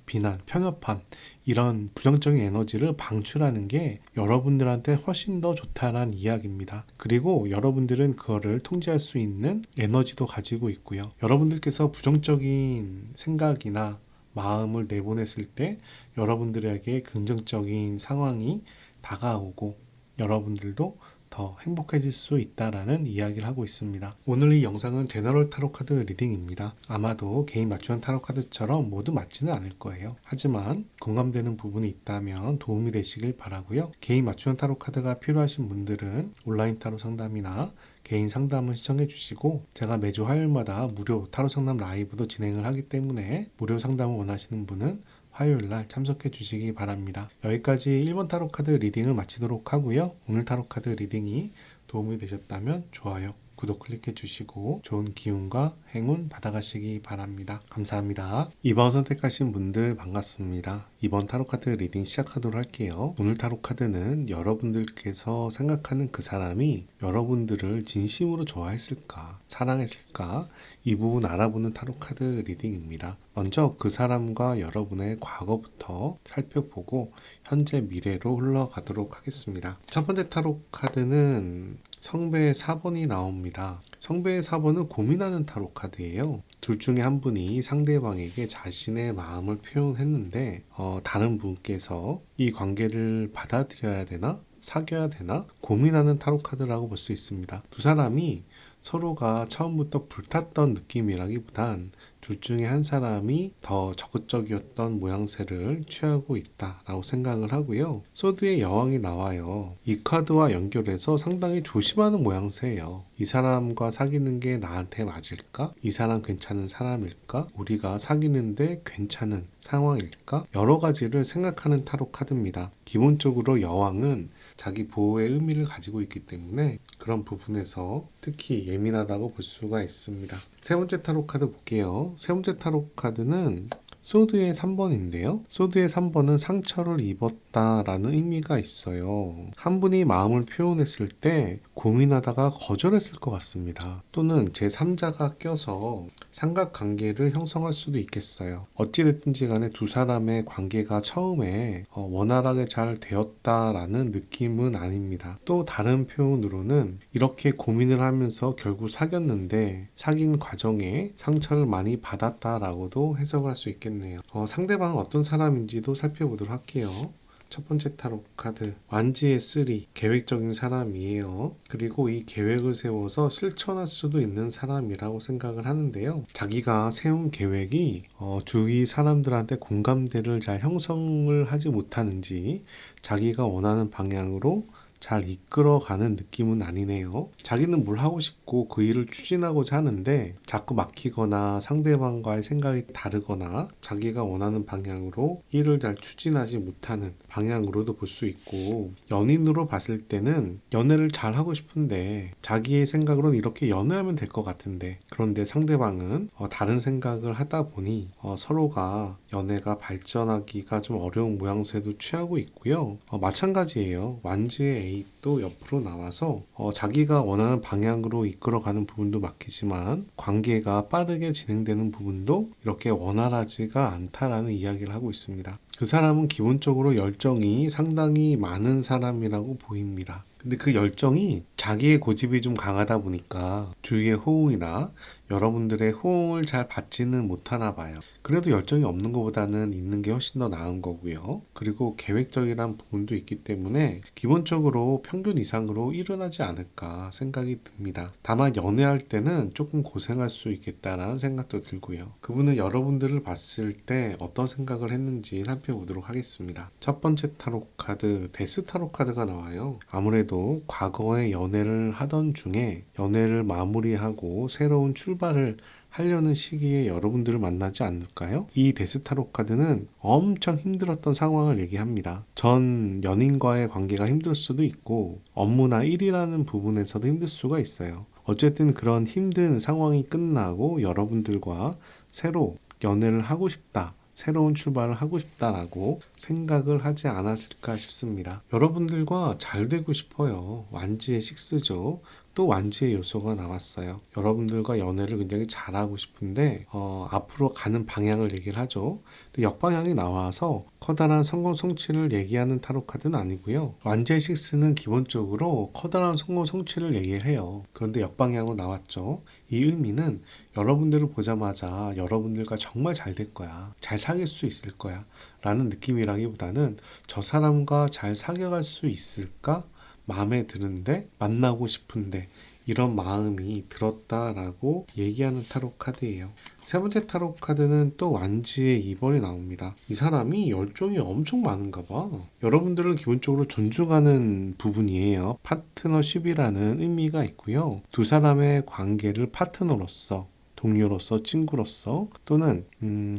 비난, 편협함 이런 부정적인 에너지를 방출하는 게 여러분들한테 훨씬 더 좋다라는 이야기입니다. 그리고 여러분들은 그거를 통제할 수 있는 에너지도 가지고 있고요. 여러분들께서 부정적인 생각이나 마음을 내보냈을 때 여러분들에게 긍정적인 상황이 다가오고 여러분들도 더 행복해질 수 있다라는 이야기를 하고 있습니다. 오늘 이 영상은 제너럴 타로 카드 리딩입니다. 아마도 개인 맞추는 타로 카드처럼 모두 맞지는 않을 거예요. 하지만 공감되는 부분이 있다면 도움이 되시길 바라고요. 개인 맞추는 타로 카드가 필요하신 분들은 온라인 타로 상담이나 개인 상담을 시청해 주시고 제가 매주 화요일마다 무료 타로 상담 라이브도 진행을 하기 때문에 무료 상담을 원하시는 분은 화요일날 참석해 주시기 바랍니다. 여기까지 1번 타로 카드 리딩을 마치도록 하고요. 오늘 타로 카드 리딩이 도움이 되셨다면 좋아요, 구독 클릭해 주시고 좋은 기운과 행운 받아가시기 바랍니다. 감사합니다. 2번 선택하신 분들 반갑습니다. 2번 타로카드 리딩 시작하도록 할게요. 오늘 타로카드는 여러분들께서 생각하는 그 사람이 여러분들을 진심으로 좋아했을까, 사랑했을까 이 부분 알아보는 타로카드 리딩입니다. 먼저 그 사람과 여러분의 과거부터 살펴보고 현재 미래로 흘러가도록 하겠습니다. 첫 번째 타로카드는 성배의 4번이 나옵니다. 성배의 4번은 고민하는 타로 카드예요. 둘 중에 한 분이 상대방에게 자신의 마음을 표현했는데 다른 분께서 이 관계를 받아들여야 되나? 사귀어야 되나? 고민하는 타로 카드라고 볼 수 있습니다. 두 사람이 서로가 처음부터 불탔던 느낌이라기보단 둘 중에 한 사람이 더 적극적이었던 모양새를 취하고 있다라고 생각을 하고요. 소드의 여왕이 나와요. 이 카드와 연결해서 상당히 조심하는 모양새예요. 이 사람과 사귀는 게 나한테 맞을까? 이 사람 괜찮은 사람일까? 우리가 사귀는데 괜찮은 상황일까? 여러 가지를 생각하는 타로 카드입니다. 기본적으로 여왕은 자기 보호의 의미를 가지고 있기 때문에 그런 부분에서 특히 예민하다고 볼 수가 있습니다. 세 번째 타로 카드 볼게요. 세 번째 타로 카드는 소드의 3번인데요. 소드의 3번은 상처를 입었다라는 의미가 있어요. 한 분이 마음을 표현했을 때 고민하다가 거절했을 것 같습니다. 또는 제3자가 껴서 삼각관계를 형성할 수도 있겠어요. 어찌됐든지 간에 두 사람의 관계가 처음에 원활하게 잘 되었다라는 느낌은 아닙니다. 또 다른 표현으로는 이렇게 고민을 하면서 결국 사귀었는데 사귄 과정에 상처를 많이 받았다라고도 해석을 할 수 있겠네요. 상대방은 어떤 사람인지도 살펴보도록 할게요. 첫 번째 타로 카드 완지의 3 계획적인 사람이에요. 그리고 이 계획을 세워서 실천할 수도 있는 사람이라고 생각을 하는데요. 자기가 세운 계획이 주위 사람들한테 공감대를 잘 형성을 하지 못하는지 자기가 원하는 방향으로 잘 이끌어가는 느낌은 아니네요. 자기는 뭘 하고 싶고 그 일을 추진하고자 하는데 자꾸 막히거나 상대방과의 생각이 다르거나 자기가 원하는 방향으로 일을 잘 추진하지 못하는 방향으로도 볼 수 있고, 연인으로 봤을 때는 연애를 잘 하고 싶은데 자기의 생각으로는 이렇게 연애하면 될 것 같은데, 그런데 상대방은 다른 생각을 하다 보니 서로가 연애가 발전하기가 좀 어려운 모양새도 취하고 있고요. 마찬가지예요. 완지의 8도 옆으로 나와서 자기가 원하는 방향으로 이끌어가는 부분도 막히지만 관계가 빠르게 진행되는 부분도 이렇게 원활하지가 않다라는 이야기를 하고 있습니다. 그 사람은 기본적으로 열정이 상당히 많은 사람이라고 보입니다. 근데 그 열정이 자기의 고집이 좀 강하다 보니까 주위의 호응이나 여러분들의 호응을 잘 받지는 못하나 봐요. 그래도 열정이 없는 것보다는 있는 게 훨씬 더 나은 거고요. 그리고 계획적이란 부분도 있기 때문에 기본적으로 평균 이상으로 일어나지 않을까 생각이 듭니다. 다만 연애할 때는 조금 고생할 수 있겠다라는 생각도 들고요. 그분은 여러분들을 봤을 때 어떤 생각을 했는지 살펴보도록 하겠습니다. 첫 번째 타로 카드 데스 타로 카드가 나와요. 아무래도 과거에 연애를 하던 중에 연애를 마무리하고 새로운 출발을 하려는 시기에 여러분들을 만나지 않을까요? 이 데스타로 카드는 엄청 힘들었던 상황을 얘기합니다. 전 연인과의 관계가 힘들 수도 있고 업무나 일이라는 부분에서도 힘들 수가 있어요. 어쨌든 그런 힘든 상황이 끝나고 여러분들과 새로 연애를 하고 싶다, 새로운 출발을 하고 싶다라고 생각을 하지 않았을까 싶습니다. 여러분들과 잘 되고 싶어요. 완지의 6죠. 또 완지의 요소가 나왔어요. 여러분들과 연애를 굉장히 잘하고 싶은데 앞으로 가는 방향을 얘기를 하죠. 근데 역방향이 나와서 커다란 성공 성취를 얘기하는 타로 카드는 아니고요. 완지의 6는 기본적으로 커다란 성공 성취를 얘기를 해요. 그런데 역방향으로 나왔죠. 이 의미는 여러분들을 보자마자 여러분들과 정말 잘 될 거야, 잘 사귈 수 있을 거야 라는 느낌이라기보다는 저 사람과 잘 사귀어갈 수 있을까? 마음에 드는데, 만나고 싶은데 이런 마음이 들었다라고 얘기하는 타로 카드예요. 세 번째 타로 카드는 또 완지의 2번이 나옵니다. 이 사람이 열정이 엄청 많은가 봐. 여러분들을 기본적으로 존중하는 부분이에요. 파트너십이라는 의미가 있고요. 두 사람의 관계를 파트너로서, 동료로서, 친구로서 또는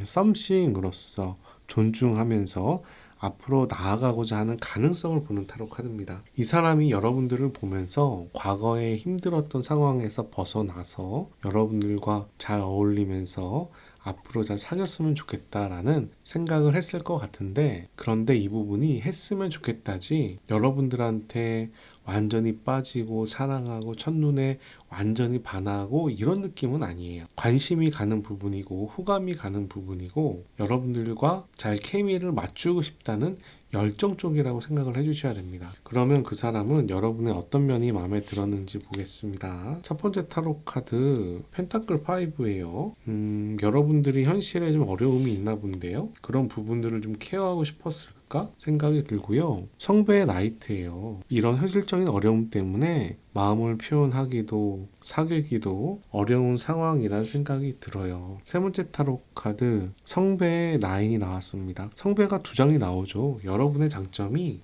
썸씽으로서 존중하면서 앞으로 나아가고자 하는 가능성을 보는 타로 카드입니다. 이 사람이 여러분들을 보면서 과거에 힘들었던 상황에서 벗어나서 여러분들과 잘 어울리면서 앞으로 잘 사귀었으면 좋겠다라는 생각을 했을 것 같은데, 그런데 이 부분이 했으면 좋겠다지 여러분들한테 완전히 빠지고 사랑하고 첫눈에 완전히 반하고 이런 느낌은 아니에요. 관심이 가는 부분이고 호감이 가는 부분이고 여러분들과 잘 케미를 맞추고 싶다는 열정 쪽이라고 생각을 해주셔야 됩니다. 그러면 그 사람은 여러분의 어떤 면이 마음에 들었는지 보겠습니다. 첫 번째 타로 카드 펜타클 5예요. 여러분들이 현실에 좀 어려움이 있나 본데요. 그런 부분들을 좀 케어하고 싶었을까 생각이 들고요. 성배의 나이트예요. 이런 현실적인 어려움 때문에 마음을 표현하기도 사귀기도 어려운 상황이라는 생각이 들어요. 세 번째 타로 카드 성배의 나인이 나왔습니다. 성배가 두 장이 나오죠. 여러분의 장점이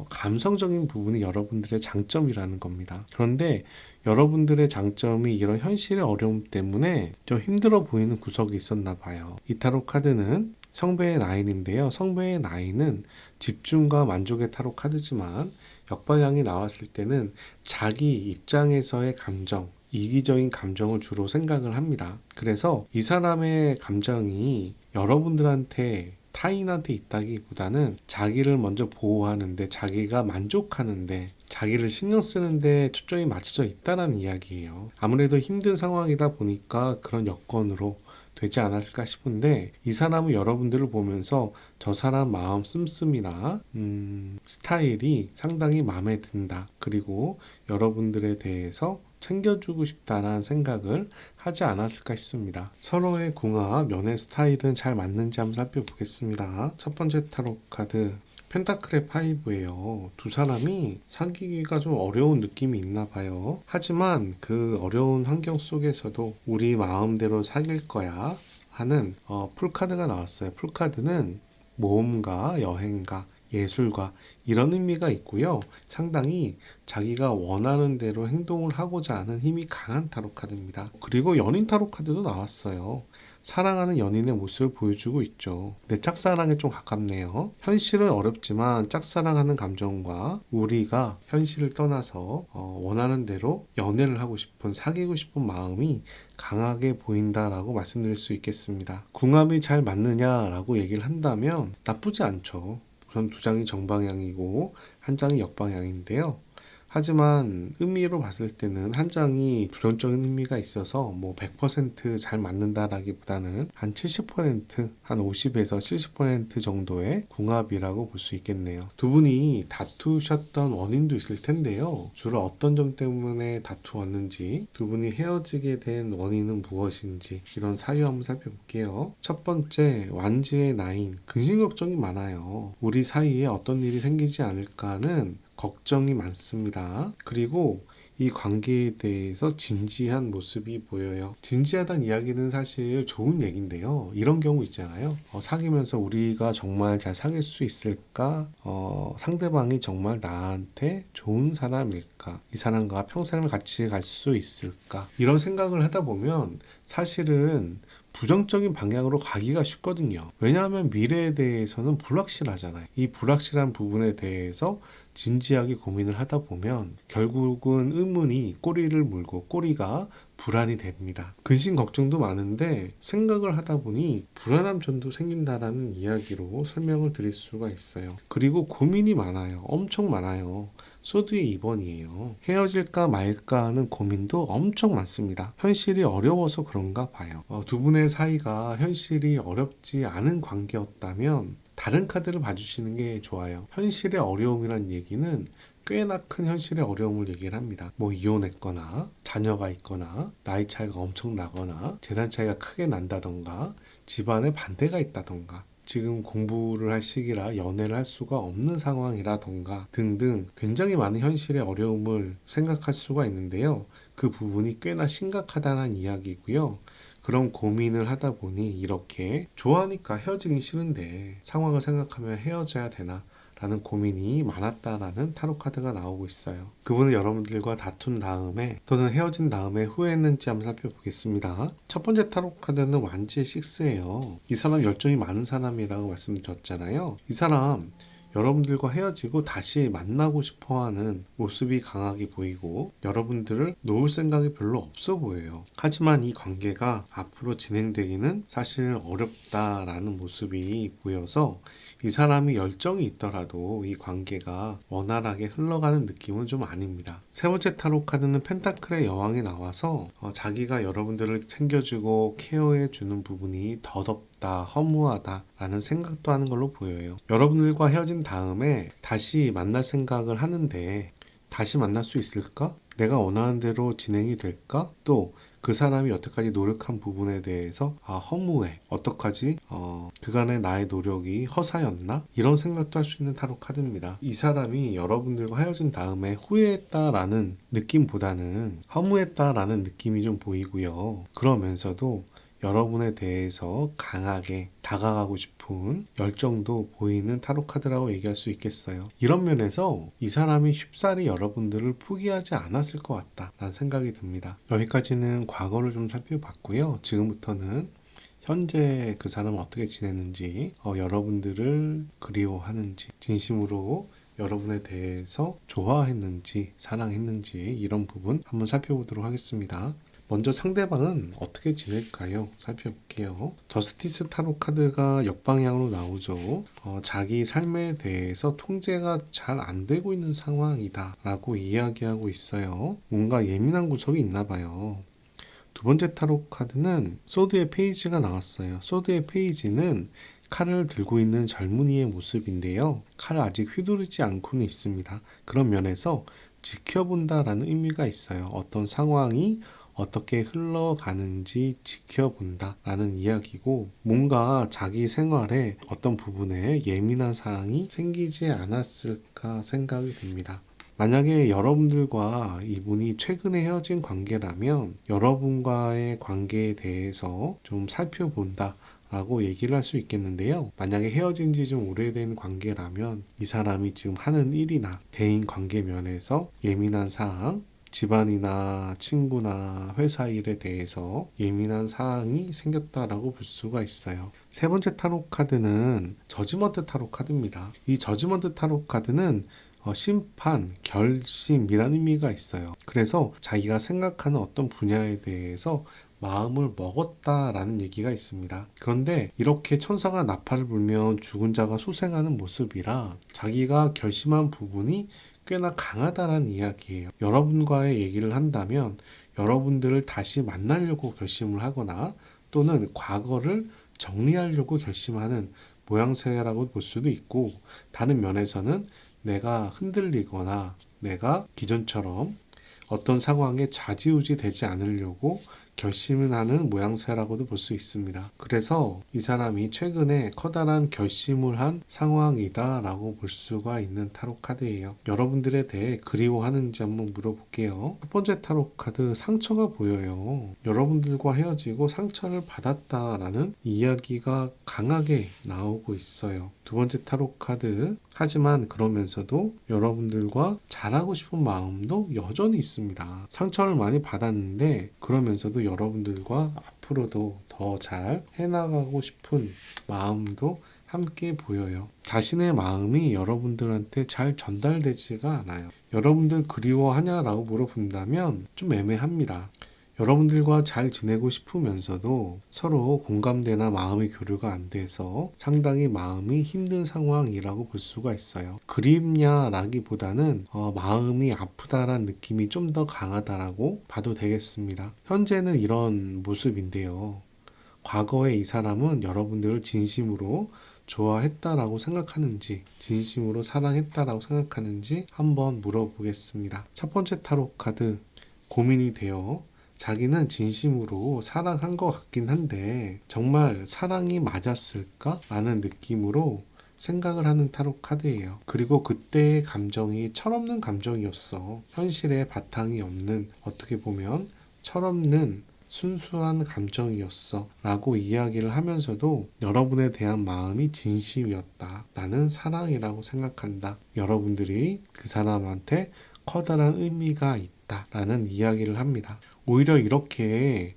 감성적인 부분이 여러분들의 장점이라는 겁니다. 그런데 여러분들의 장점이 이런 현실의 어려움 때문에 좀 힘들어 보이는 구석이 있었나 봐요. 이 타로 카드는 성배의 나인인데요. 성배의 나인은 집중과 만족의 타로 카드지만 역방향이 나왔을 때는 자기 입장에서의 감정, 이기적인 감정을 주로 생각을 합니다. 그래서 이 사람의 감정이 여러분들한테 타인한테 있다기보다는 자기를 먼저 보호하는데, 자기가 만족하는데, 자기를 신경 쓰는데 초점이 맞춰져 있다는 이야기예요. 아무래도 힘든 상황이다 보니까 그런 여건으로 되지 않았을까 싶은데, 이 사람은 여러분들을 보면서 저 사람 마음 씀씀이나 스타일이 상당히 마음에 든다, 그리고 여러분들에 대해서 챙겨주고 싶다는 생각을 하지 않았을까 싶습니다. 서로의 궁합, 연애 스타일은 잘 맞는지 한번 살펴보겠습니다. 첫 번째 타로 카드 펜타클의 5예요. 두 사람이 사귀기가 좀 어려운 느낌이 있나 봐요. 하지만 그 어려운 환경 속에서도 우리 마음대로 사귈 거야 하는 풀카드가 나왔어요. 풀카드는 모험가, 여행가, 예술가 이런 의미가 있고요. 상당히 자기가 원하는 대로 행동을 하고자 하는 힘이 강한 타로 카드입니다. 그리고 연인 타로 카드도 나왔어요. 사랑하는 연인의 모습을 보여주고 있죠. 근데 짝사랑에 좀 가깝네요. 현실은 어렵지만 짝사랑하는 감정과 우리가 현실을 떠나서 원하는 대로 연애를 하고 싶은, 사귀고 싶은 마음이 강하게 보인다라고 말씀드릴 수 있겠습니다. 궁합이 잘 맞느냐라고 얘기를 한다면 나쁘지 않죠. 우선 두 장이 정방향이고 한 장이 역방향인데요. 하지만 의미로 봤을 때는 한 장이 부정적인 의미가 있어서 뭐 100% 잘 맞는다라기보다는 한 70%, 한 50에서 70% 정도의 궁합이라고 볼 수 있겠네요. 두 분이 다투셨던 원인도 있을 텐데요. 주로 어떤 점 때문에 다투었는지, 두 분이 헤어지게 된 원인은 무엇인지, 이런 사유 한번 살펴볼게요. 첫 번째, 완지의 나인, 근심 걱정이 많아요. 우리 사이에 어떤 일이 생기지 않을까는 걱정이 많습니다. 그리고 이 관계에 대해서 진지한 모습이 보여요. 진지하다는 이야기는 사실 좋은 얘기인데요. 이런 경우 있잖아요. 사귀면서 우리가 정말 잘 사귈 수 있을까? 상대방이 정말 나한테 좋은 사람일까? 이 사람과 평생을 같이 갈 수 있을까? 이런 생각을 하다 보면 사실은 부정적인 방향으로 가기가 쉽거든요. 왜냐하면 미래에 대해서는 불확실하잖아요. 이 불확실한 부분에 대해서 진지하게 고민을 하다 보면 결국은 의문이 꼬리를 물고 꼬리가 불안이 됩니다. 근심 걱정도 많은데 생각을 하다 보니 불안한 점도 생긴다라는 이야기로 설명을 드릴 수가 있어요. 그리고 고민이 많아요. 엄청 많아요. 소드의 2번이에요. 헤어질까 말까 하는 고민도 엄청 많습니다. 현실이 어려워서 그런가 봐요. 두 분의 사이가 현실이 어렵지 않은 관계였다면 다른 카드를 봐주시는 게 좋아요. 현실의 어려움이란 얘기는 꽤나 큰 현실의 어려움을 얘기를 합니다. 뭐 이혼했거나 자녀가 있거나 나이 차이가 엄청 나거나 재산 차이가 크게 난다던가 집안에 반대가 있다던가 지금 공부를 할 시기라 연애를 할 수가 없는 상황이라던가 등등 굉장히 많은 현실의 어려움을 생각할 수가 있는데요. 그 부분이 꽤나 심각하다는 이야기고요. 그런 고민을 하다 보니 이렇게 좋아하니까 헤어지긴 싫은데 상황을 생각하면 헤어져야 되나 라는 고민이 많았다라는 타로 카드가 나오고 있어요. 그분은 여러분들과 다툰 다음에 또는 헤어진 다음에 후회했는지 한번 살펴보겠습니다. 첫 번째 타로 카드는 완지의 6예요. 이 사람 열정이 많은 사람이라고 말씀드렸잖아요. 이 사람 여러분들과 헤어지고 다시 만나고 싶어하는 모습이 강하게 보이고 여러분들을 놓을 생각이 별로 없어 보여요. 하지만 이 관계가 앞으로 진행되기는 사실 어렵다라는 모습이 보여서 이 사람이 열정이 있더라도 이 관계가 원활하게 흘러가는 느낌은 좀 아닙니다. 세 번째 타로 카드는 펜타클의 여왕이 나와서 자기가 여러분들을 챙겨주고 케어해주는 부분이 더덥다, 허무하다 라는 생각도 하는 걸로 보여요. 여러분들과 헤어진 다음에 다시 만날 생각을 하는데 다시 만날 수 있을까? 내가 원하는 대로 진행이 될까? 또 그 사람이 여태까지 노력한 부분에 대해서 허무해. 어떡하지? 그간의 나의 노력이 허사였나? 이런 생각도 할 수 있는 타로 카드입니다. 이 사람이 여러분들과 헤어진 다음에 후회했다라는 느낌보다는 허무했다라는 느낌이 좀 보이고요. 그러면서도 여러분에 대해서 강하게 다가가고 싶은 열정도 보이는 타로 카드라고 얘기할 수 있겠어요. 이런 면에서 이 사람이 쉽사리 여러분들을 포기하지 않았을 것 같다라는 생각이 듭니다. 여기까지는 과거를 좀 살펴봤고요. 지금부터는 현재 그 사람은 어떻게 지내는지, 여러분들을 그리워하는지, 진심으로 여러분에 대해서 좋아했는지 사랑했는지 이런 부분 한번 살펴보도록 하겠습니다. 먼저 상대방은 어떻게 지낼까요? 살펴볼게요. 저스티스 타로 카드가 역방향으로 나오죠. 자기 삶에 대해서 통제가 잘 안 되고 있는 상황이다 라고 이야기하고 있어요. 뭔가 예민한 구석이 있나 봐요. 두 번째 타로 카드는 소드의 페이지가 나왔어요. 소드의 페이지는 칼을 들고 있는 젊은이의 모습인데요. 칼을 아직 휘두르지 않고는 있습니다. 그런 면에서 지켜본다라는 의미가 있어요. 어떤 상황이 어떻게 흘러가는지 지켜본다라는 이야기고, 뭔가 자기 생활에 어떤 부분에 예민한 사항이 생기지 않았을까 생각이 됩니다. 만약에 여러분들과 이분이 최근에 헤어진 관계라면 여러분과의 관계에 대해서 좀 살펴본다 라고 얘기를 할 수 있겠는데요. 만약에 헤어진 지 좀 오래된 관계라면 이 사람이 지금 하는 일이나 대인 관계 면에서 예민한 사항, 집안이나 친구나 회사 일에 대해서 예민한 사항이 생겼다라고 볼 수가 있어요. 세 번째 타로 카드는 저지먼트 타로 카드입니다. 이 저지먼트 타로 카드는 심판, 결심이라는 의미가 있어요. 그래서 자기가 생각하는 어떤 분야에 대해서 마음을 먹었다라는 얘기가 있습니다. 그런데 이렇게 천사가 나팔을 불면 죽은 자가 소생하는 모습이라 자기가 결심한 부분이 꽤나 강하다라는 이야기예요. 여러분과의 얘기를 한다면 여러분들을 다시 만나려고 결심을 하거나 또는 과거를 정리하려고 결심하는 모양새라고 볼 수도 있고, 다른 면에서는 내가 흔들리거나 내가 기존처럼 어떤 상황에 좌지우지 되지 않으려고 결심을 하는 모양새라고도 볼 수 있습니다. 그래서 이 사람이 최근에 커다란 결심을 한 상황이다 라고 볼 수가 있는 타로 카드예요. 여러분들에 대해 그리워하는지 한번 물어볼게요. 첫 번째 타로 카드, 상처가 보여요. 여러분들과 헤어지고 상처를 받았다라는 이야기가 강하게 나오고 있어요. 두 번째 타로 카드, 하지만 그러면서도 여러분들과 잘하고 싶은 마음도 여전히 있습니다. 상처를 많이 받았는데 그러면서도 여러분들과 앞으로도 더 잘 해나가고 싶은 마음도 함께 보여요. 자신의 마음이 여러분들한테 잘 전달되지가 않아요. 여러분들 그리워하냐라고 물어본다면 좀 애매합니다. 여러분들과 잘 지내고 싶으면서도 서로 공감대나 마음의 교류가 안 돼서 상당히 마음이 힘든 상황이라고 볼 수가 있어요. 그립냐라기보다는 마음이 아프다라는 느낌이 좀 더 강하다라고 봐도 되겠습니다. 현재는 이런 모습인데요. 과거에 이 사람은 여러분들을 진심으로 좋아했다라고 생각하는지, 진심으로 사랑했다라고 생각하는지 한번 물어보겠습니다. 첫 번째 타로 카드, 고민이 돼요. 자기는 진심으로 사랑한 것 같긴 한데 정말 사랑이 맞았을까? 라는 느낌으로 생각을 하는 타로 카드예요. 그리고 그때의 감정이 철없는 감정이었어. 현실에 바탕이 없는, 어떻게 보면 철없는 순수한 감정이었어 라고 이야기를 하면서도 여러분에 대한 마음이 진심이었다. 나는 사랑이라고 생각한다. 여러분들이 그 사람한테 커다란 의미가 있다 라는 이야기를 합니다. 오히려 이렇게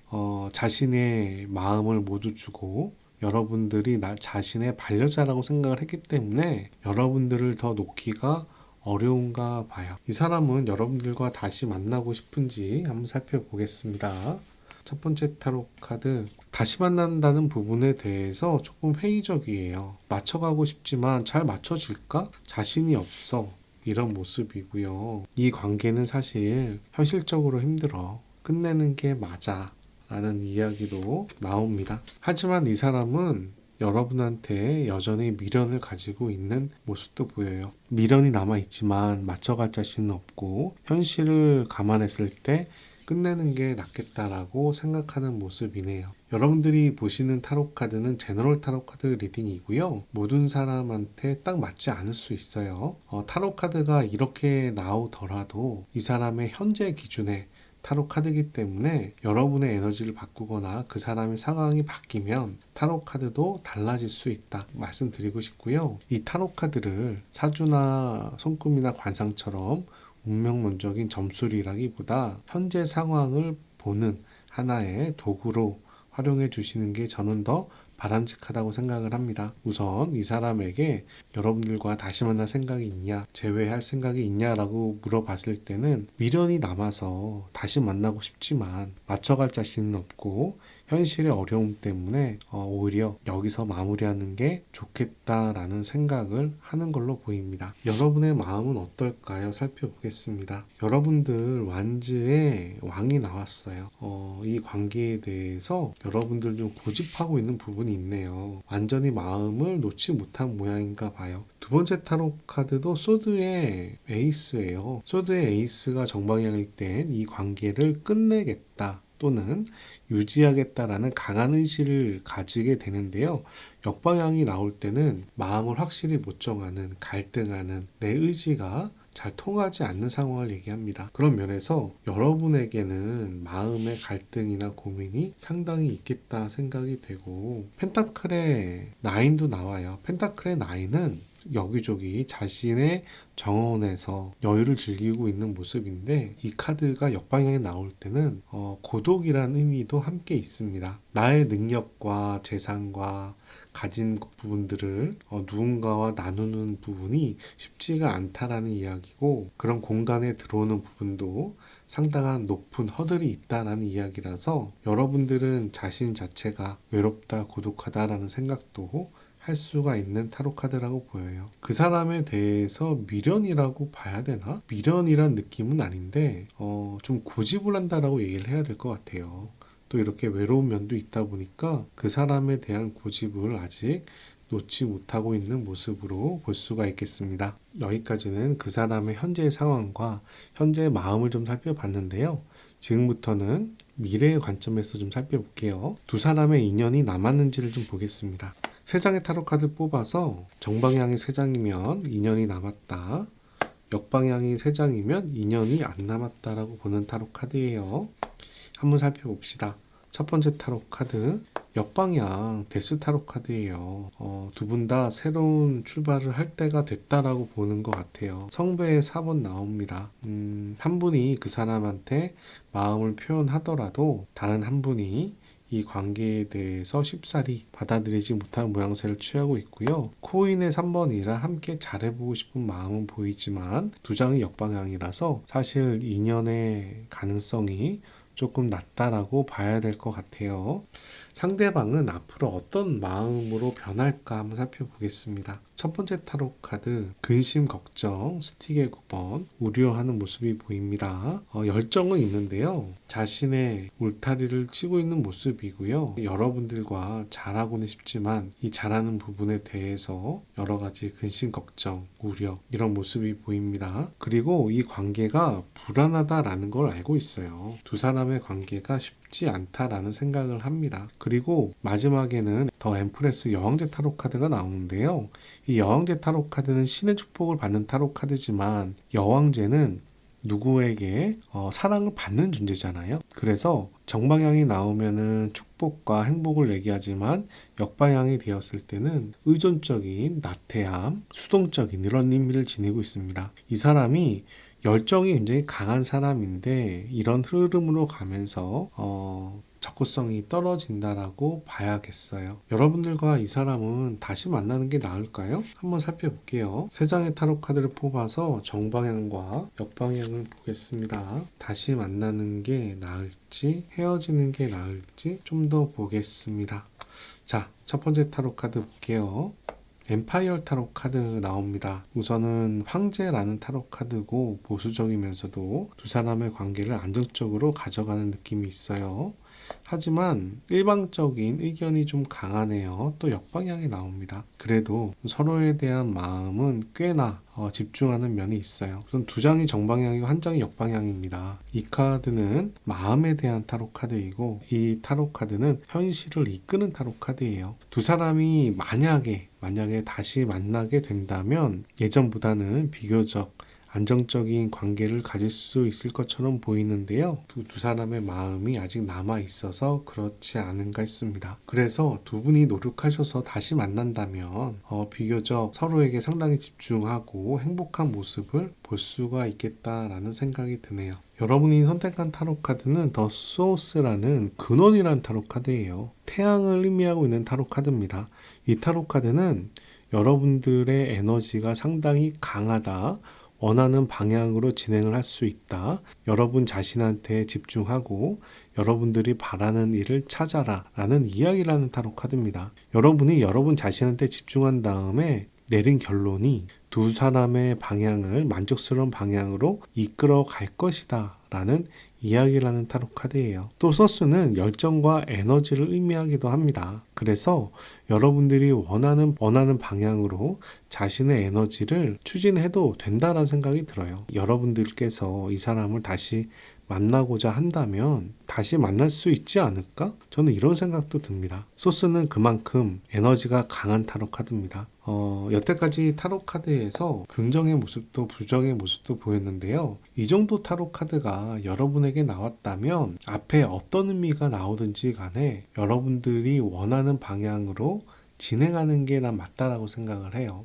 자신의 마음을 모두 주고 여러분들이 나 자신의 반려자라고 생각을 했기 때문에 여러분들을 더 놓기가 어려운가 봐요. 이 사람은 여러분들과 다시 만나고 싶은지 한번 살펴보겠습니다. 첫 번째 타로 카드, 다시 만난다는 부분에 대해서 조금 회의적이에요. 맞춰가고 싶지만 잘 맞춰질까? 자신이 없어. 이런 모습이고요. 이 관계는 사실 현실적으로 힘들어. 끝내는 게 맞아. 라는 이야기도 나옵니다. 하지만 이 사람은 여러분한테 여전히 미련을 가지고 있는 모습도 보여요. 미련이 남아있지만 맞춰갈 자신은 없고 현실을 감안했을 때 끝내는 게 낫겠다라고 생각하는 모습이네요. 여러분들이 보시는 타로 카드는 제너럴 타로 카드 리딩이고요. 모든 사람한테 딱 맞지 않을 수 있어요. 타로 카드가 이렇게 나오더라도 이 사람의 현재 기준에 타로 카드이기 때문에 여러분의 에너지를 바꾸거나 그 사람의 상황이 바뀌면 타로 카드도 달라질 수 있다 말씀드리고 싶고요. 이 타로 카드를 사주나 손금이나 관상처럼 운명론적인 점술이라기보다 현재 상황을 보는 하나의 도구로 활용해 주시는 게 저는 더 바람직하다고 생각을 합니다. 우선 이 사람에게 여러분들과 다시 만날 생각이 있냐, 재회할 생각이 있냐라고 물어봤을 때는 미련이 남아서 다시 만나고 싶지만 맞춰갈 자신은 없고 현실의 어려움 때문에 오히려 여기서 마무리하는 게 좋겠다라는 생각을 하는 걸로 보입니다. 여러분의 마음은 어떨까요? 살펴보겠습니다. 여러분들 완즈의 왕이 나왔어요. 이 관계에 대해서 여러분들 좀 고집하고 있는 부분이 있네요. 완전히 마음을 놓지 못한 모양인가 봐요. 두 번째 타로 카드도 소드의 에이스예요. 소드의 에이스가 정방향일 땐 이 관계를 끝내겠다 또는 유지하겠다라는 강한 의지를 가지게 되는데요. 역방향이 나올 때는 마음을 확실히 못 정하는, 갈등하는 내 의지가 잘 통하지 않는 상황을 얘기합니다. 그런 면에서 여러분에게는 마음의 갈등이나 고민이 상당히 있겠다 생각이 되고, 펜타클의 9도 나와요. 펜타클의 9은 여기저기 자신의 정원에서 여유를 즐기고 있는 모습인데, 이 카드가 역방향에 나올 때는 고독이란 의미도 함께 있습니다. 나의 능력과 재산과 가진 부분들을 누군가와 나누는 부분이 쉽지가 않다라는 이야기고, 그런 공간에 들어오는 부분도 상당한 높은 허들이 있다라는 이야기라서 여러분들은 자신 자체가 외롭다, 고독하다라는 생각도 할 수가 있는 타로 카드라고 보여요. 그 사람에 대해서 미련이라고 봐야 되나? 미련이란 느낌은 아닌데 좀 고집을 한다라고 얘기를 해야 될 것 같아요. 또 이렇게 외로운 면도 있다 보니까 그 사람에 대한 고집을 아직 놓지 못하고 있는 모습으로 볼 수가 있겠습니다. 여기까지는 그 사람의 현재의 상황과 현재의 마음을 좀 살펴봤는데요. 지금부터는 미래의 관점에서 좀 살펴볼게요. 두 사람의 인연이 남았는지를 좀 보겠습니다. 세 장의 타로 카드를 뽑아서 정방향이 3장이면 인연이 남았다, 역방향이 3장이면 인연이 안 남았다라고 보는 타로 카드예요. 한번 살펴봅시다. 첫 번째 타로 카드, 역방향 데스 타로 카드예요. 두 분 다 새로운 출발을 할 때가 됐다라고 보는 것 같아요. 성배의 4번 나옵니다. 한 분이 그 사람한테 마음을 표현하더라도 다른 한 분이 이 관계에 대해서 쉽사리 받아들이지 못하는 모양새를 취하고 있고요. 코인의 3번이라 함께 잘해보고 싶은 마음은 보이지만 두 장이 역방향이라서 사실 인연의 가능성이 조금 낮다라고 봐야 될 것 같아요. 상대방은 앞으로 어떤 마음으로 변할까 한번 살펴보겠습니다. 첫 번째 타로 카드, 근심, 걱정, 스틱의 9번, 우려하는 모습이 보입니다. 열정은 있는데요. 자신의 울타리를 치고 있는 모습이고요. 여러분들과 잘하고는 싶지만 이 잘하는 부분에 대해서 여러 가지 근심, 걱정, 우려 이런 모습이 보입니다. 그리고 이 관계가 불안하다라는 걸 알고 있어요. 두 사람의 관계가 쉽지 않다라는 생각을 합니다. 그리고 마지막에는 더 엠프레스 여왕제 타로 카드가 나오는데요. 이 여왕제 타로 카드는 신의 축복을 받는 타로 카드지만 여왕제는 누구에게 사랑을 받는 존재잖아요. 그래서 정방향이 나오면은 축복과 행복을 얘기하지만 역방향이 되었을 때는 의존적인 나태함, 수동적인 이런 의미를 지니고 있습니다. 이 사람이 열정이 굉장히 강한 사람인데 이런 흐름으로 가면서 적구성이 떨어진다라고 봐야겠어요. 여러분들과 이 사람은 다시 만나는 게 나을까요? 한번 살펴볼게요. 세 장의 타로 카드를 뽑아서 정방향과 역방향을 보겠습니다. 다시 만나는 게 나을지 헤어지는 게 나을지 좀 더 보겠습니다. 자, 첫 번째 타로 카드 볼게요. 엠파이어 타로 카드 나옵니다. 우선은 황제라는 타로 카드고 보수적이면서도 두 사람의 관계를 안정적으로 가져가는 느낌이 있어요. 하지만 일방적인 의견이 좀 강하네요. 또 역방향이 나옵니다. 그래도 서로에 대한 마음은 꽤나 집중하는 면이 있어요. 우선 두 장이 정방향이고 한 장이 역방향입니다. 이 카드는 마음에 대한 타로 카드이고 이 타로 카드는 현실을 이끄는 타로 카드예요. 두 사람이 만약에 다시 만나게 된다면 예전보다는 비교적 안정적인 관계를 가질 수 있을 것처럼 보이는데요. 두 사람의 마음이 아직 남아 있어서 그렇지 않은가 싶습니다. 그래서 두 분이 노력하셔서 다시 만난다면 비교적 서로에게 상당히 집중하고 행복한 모습을 볼 수가 있겠다라는 생각이 드네요. 여러분이 선택한 타로 카드는 더 소스라는 근원이라는 타로 카드예요. 태양을 의미하고 있는 타로 카드입니다. 이 타로 카드는 여러분들의 에너지가 상당히 강하다, 원하는 방향으로 진행을 할 수 있다, 여러분 자신한테 집중하고 여러분들이 바라는 일을 찾아라 라는 이야기라는 타로 카드입니다. 여러분이 여러분 자신한테 집중한 다음에 내린 결론이 두 사람의 방향을 만족스러운 방향으로 이끌어 갈 것이다 라는 이야기라는 타로 카드예요. 또 소스는 열정과 에너지를 의미하기도 합니다. 그래서 여러분들이 원하는 방향으로 자신의 에너지를 추진해도 된다는 생각이 들어요. 여러분들께서 이 사람을 다시 만나고자 한다면 다시 만날 수 있지 않을까? 저는 이런 생각도 듭니다. 소스는 그만큼 에너지가 강한 타로 카드입니다. 여태까지 타로 카드에서 긍정의 모습도 부정의 모습도 보였는데요. 이 정도 타로 카드가 여러분에게 나왔다면 앞에 어떤 의미가 나오든지 간에 여러분들이 원하는 방향으로 진행하는 게 난 맞다라고 생각을 해요.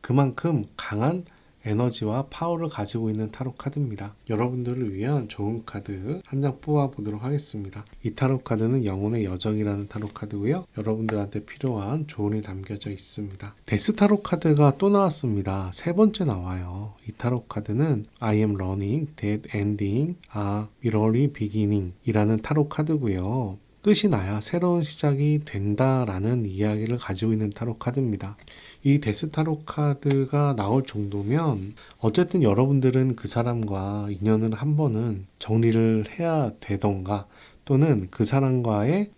그만큼 강한 에너지와 파워를 가지고 있는 타로 카드입니다. 여러분들을 위한 좋은 카드 한 장 뽑아 보도록 하겠습니다. 이 타로 카드는 영혼의 여정이라는 타로 카드고요. 여러분들한테 필요한 조언이 담겨져 있습니다. 데스 타로 카드가 또 나왔습니다. 세 번째 나와요. 이 타로 카드는 I am running, dead ending, mirrorly beginning 이라는 타로 카드고요. 끝이 나야 새로운 시작이 된다라는 이야기를 가지고 있는 타로 카드입니다. 이 데스 타로 카드가 나올 정도면 어쨌든 여러분들은 그 사람과 인연을 한 번은 정리를 해야 되던가 또는 그 사람과의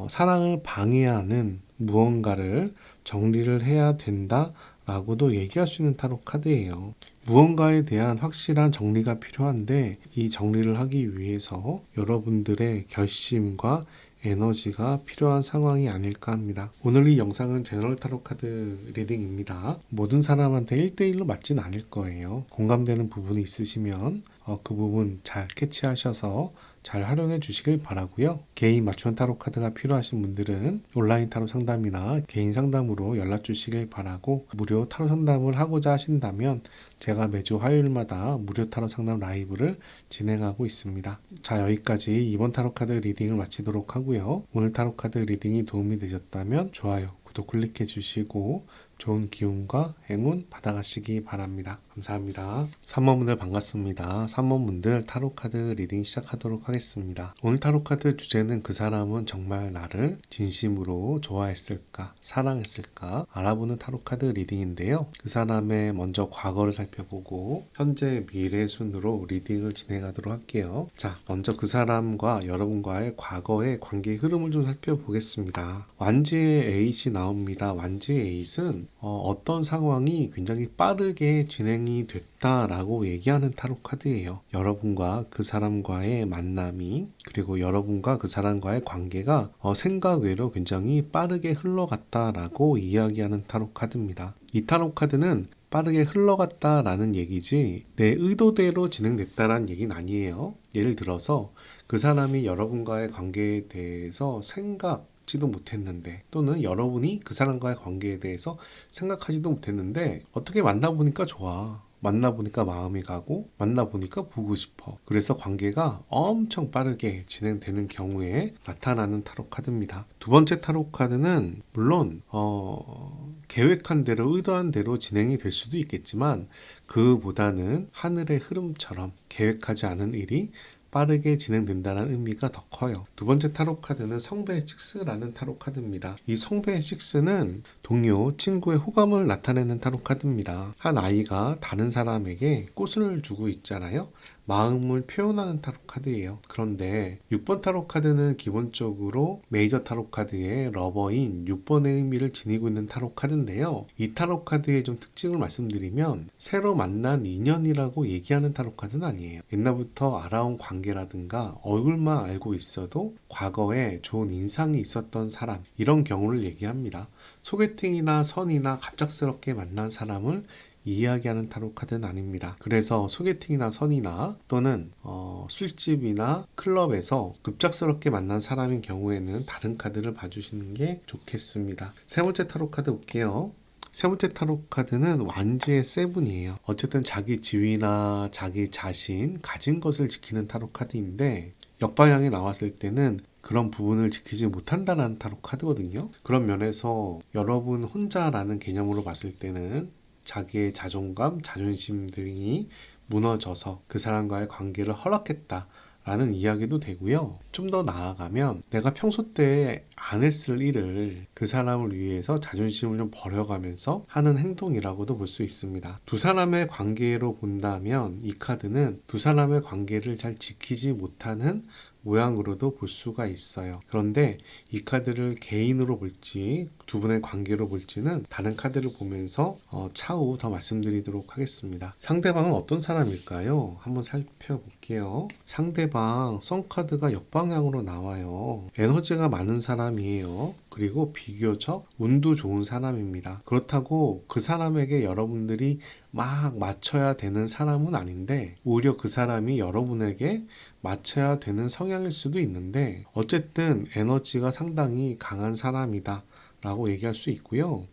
사랑을 방해하는 무언가를 정리를 해야 된다라고도 얘기할 수 있는 타로 카드예요. 무언가에 대한 확실한 정리가 필요한데 이 정리를 하기 위해서 여러분들의 결심과 에너지가 필요한 상황이 아닐까 합니다. 오늘 이 영상은 제너럴 타로 카드 리딩입니다. 모든 사람한테 1대1로 맞진 않을 거예요. 공감되는 부분이 있으시면 그 부분 잘 캐치하셔서 잘 활용해 주시길 바라고요. 개인 맞춤 타로 카드가 필요하신 분들은 온라인 타로 상담이나 개인 상담으로 연락 주시길 바라고, 무료 타로 상담을 하고자 하신다면 제가 매주 화요일마다 무료 타로 상담 라이브를 진행하고 있습니다. 자, 여기까지 이번 타로 카드 리딩을 마치도록 하고요. 오늘 타로 카드 리딩이 도움이 되셨다면 좋아요, 구독 클릭해 주시고 좋은 기운과 행운 받아가시기 바랍니다. 감사합니다. 3번분들 반갑습니다. 3번분들 타로카드 리딩 시작하도록 하겠습니다. 오늘 타로카드 주제는 그 사람은 정말 나를 진심으로 좋아했을까, 사랑했을까 알아보는 타로카드 리딩인데요. 그 사람의 먼저 과거를 살펴보고 현재 미래 순으로 리딩을 진행하도록 할게요. 자, 먼저 그 사람과 여러분과의 과거의 관계 흐름을 좀 살펴보겠습니다. 완지의 에잇이 나옵니다. 완지의 에잇은 어떤 상황이 굉장히 빠르게 진행이 됐다라고 얘기하는 타로 카드예요. 여러분과 그 사람과의 만남이, 그리고 여러분과 그 사람과의 관계가 생각 외로 굉장히 빠르게 흘러갔다라고 이야기하는 타로 카드입니다. 이 타로 카드는 빠르게 흘러갔다라는 얘기지 내 의도대로 진행됐다라는 얘기는 아니에요. 예를 들어서 그 사람이 여러분과의 관계에 대해서 생각지도 못했는데, 또는 여러분이 그 사람과의 관계에 대해서 생각하지도 못했는데 어떻게 만나보니까 좋아, 만나보니까 마음이 가고 만나보니까 보고 싶어, 그래서 관계가 엄청 빠르게 진행되는 경우에 나타나는 타로 카드입니다. 두 번째 타로 카드는 물론 계획한 대로 의도한 대로 진행이 될 수도 있겠지만 그보다는 하늘의 흐름처럼 계획하지 않은 일이 빠르게 진행된다는 의미가 더 커요. 두 번째 타로 카드는 성배의 6라는 타로 카드입니다. 이 성배의 6는 동료, 친구의 호감을 나타내는 타로 카드입니다. 한 아이가 다른 사람에게 꽃을 주고 있잖아요. 마음을 표현하는 타로 카드예요. 그런데 6번 타로 카드는 기본적으로 메이저 타로 카드의 러버인 6번의 의미를 지니고 있는 타로 카드인데요. 이 타로 카드의 좀 특징을 말씀드리면 새로 만난 인연이라고 얘기하는 타로 카드는 아니에요. 옛날부터 알아온 관계라든가 얼굴만 알고 있어도 과거에 좋은 인상이 있었던 사람, 이런 경우를 얘기합니다. 소개팅이나 선이나 갑작스럽게 만난 사람을 이야기하는 타로 카드는 아닙니다. 그래서 소개팅이나 선이나 또는 술집이나 클럽에서 급작스럽게 만난 사람인 경우에는 다른 카드를 봐주시는 게 좋겠습니다. 세 번째 타로 카드 볼게요. 세 번째 타로 카드는 완지의 세븐이에요. 어쨌든 자기 지위나 자기 자신, 가진 것을 지키는 타로 카드인데 역방향이 나왔을 때는 그런 부분을 지키지 못한다는 타로 카드거든요. 그런 면에서 여러분 혼자라는 개념으로 봤을 때는 자기의 자존감, 자존심 등이 무너져서 그 사람과의 관계를 허락했다 라는 이야기도 되고요. 좀 더 나아가면 내가 평소 때 안 했을 일을 그 사람을 위해서 자존심을 좀 버려가면서 하는 행동이라고도 볼 수 있습니다. 두 사람의 관계로 본다면 이 카드는 두 사람의 관계를 잘 지키지 못하는 모양으로도 볼 수가 있어요. 그런데 이 카드를 개인으로 볼지 두 분의 관계로 볼지는 다른 카드를 보면서 차후 더 말씀드리도록 하겠습니다. 상대방은 어떤 사람일까요? 한번 살펴볼게요. 상대방 썬카드가 역방향으로 나와요. 에너지가 많은 사람이에요. 그리고 비교적 운도 좋은 사람입니다. 그렇다고 그 사람에게 여러분들이 막 맞춰야 되는 사람은 아닌데 오히려 그 사람이 여러분에게 맞춰야 되는 성향일 수도 있는데 어쨌든 에너지가 상당히 강한 사람이다 라고 얘기할 수 있고요.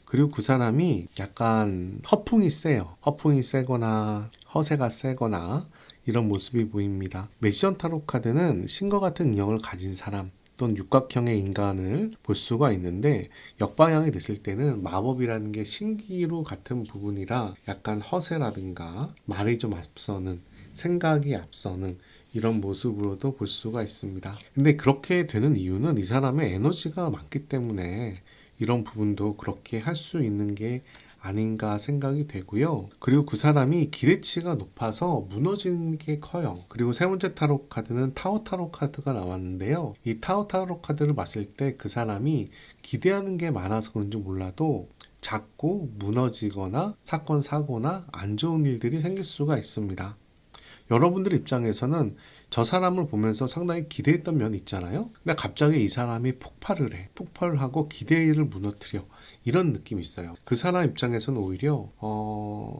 그리고 그 사람이 약간 허풍이 세요. 허풍이 세거나 허세가 세거나 이런 모습이 보입니다. 매시언 타로 카드는 신과 같은 인형을 가진 사람 또는 육각형의 인간을 볼 수가 있는데 역방향이 됐을 때는 마법이라는 게 신기루 같은 부분이라 약간 허세라든가 말이 좀 앞서는 생각이 앞서는 이런 모습으로도 볼 수가 있습니다. 근데 그렇게 되는 이유는 이 사람의 에너지가 많기 때문에 이런 부분도 그렇게 할 수 있는 게 아닌가 생각이 되고요. 그리고 그 사람이 기대치가 높아서 무너지는 게 커요. 그리고 세 번째 타로 카드는 타워 타로 카드가 나왔는데요. 이 타워 타로 카드를 봤을 때 그 사람이 기대하는 게 많아서 그런지 몰라도 작고 무너지거나 사건 사고나 안 좋은 일들이 생길 수가 있습니다. 여러분들 입장에서는 저 사람을 보면서 상당히 기대했던 면이 있잖아요. 근데 갑자기 이 사람이 폭발을 해. 폭발을 하고 기대를 무너뜨려. 이런 느낌이 있어요. 그 사람 입장에서는 오히려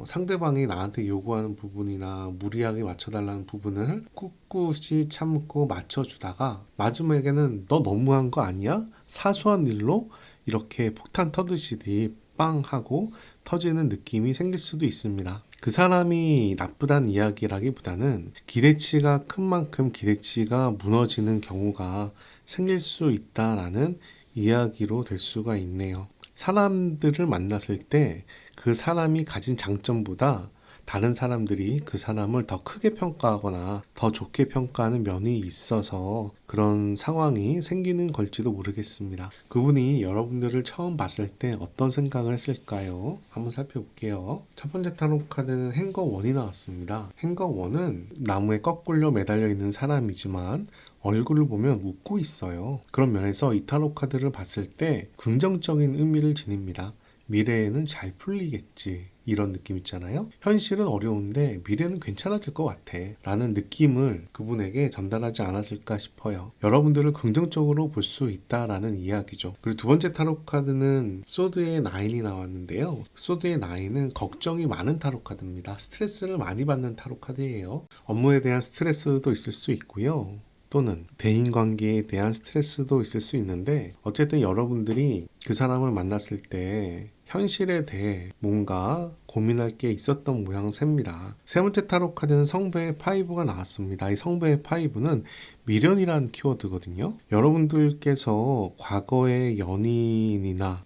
상대방이 나한테 요구하는 부분이나 무리하게 맞춰달라는 부분을 꿋꿋이 참고 맞춰주다가 마지막에는 너 너무한 거 아니야? 사소한 일로 이렇게 폭탄 터듯이 빵 하고 터지는 느낌이 생길 수도 있습니다. 그 사람이 나쁘다는 이야기라기보다는 기대치가 큰 만큼 기대치가 무너지는 경우가 생길 수 있다라는 이야기로 될 수가 있네요. 사람들을 만났을 때 그 사람이 가진 장점보다 다른 사람들이 그 사람을 더 크게 평가하거나 더 좋게 평가하는 면이 있어서 그런 상황이 생기는 걸지도 모르겠습니다. 그분이 여러분들을 처음 봤을 때 어떤 생각을 했을까요? 한번 살펴볼게요. 첫 번째 타로 카드는 행거1이 나왔습니다. 행거1은 나무에 거꾸로 매달려 있는 사람이지만 얼굴을 보면 웃고 있어요. 그런 면에서 이 타로 카드를 봤을 때 긍정적인 의미를 지닙니다. 미래에는 잘 풀리겠지 이런 느낌 있잖아요. 현실은 어려운데 미래는 괜찮아질 것 같아 라는 느낌을 그분에게 전달하지 않았을까 싶어요. 여러분들을 긍정적으로 볼 수 있다라는 이야기죠. 그리고 두 번째 타로 카드는 소드의 9이 나왔는데요. 소드의 9은 걱정이 많은 타로 카드입니다. 스트레스를 많이 받는 타로 카드예요. 업무에 대한 스트레스도 있을 수 있고요. 또는 대인관계에 대한 스트레스도 있을 수 있는데 어쨌든 여러분들이 그 사람을 만났을 때 현실에 대해 뭔가 고민할 게 있었던 모양새입니다. 세 번째 타로 카드는 성배의 5가 나왔습니다. 이 성배의 5는 미련이라는 키워드거든요. 여러분들께서 과거의 연인이나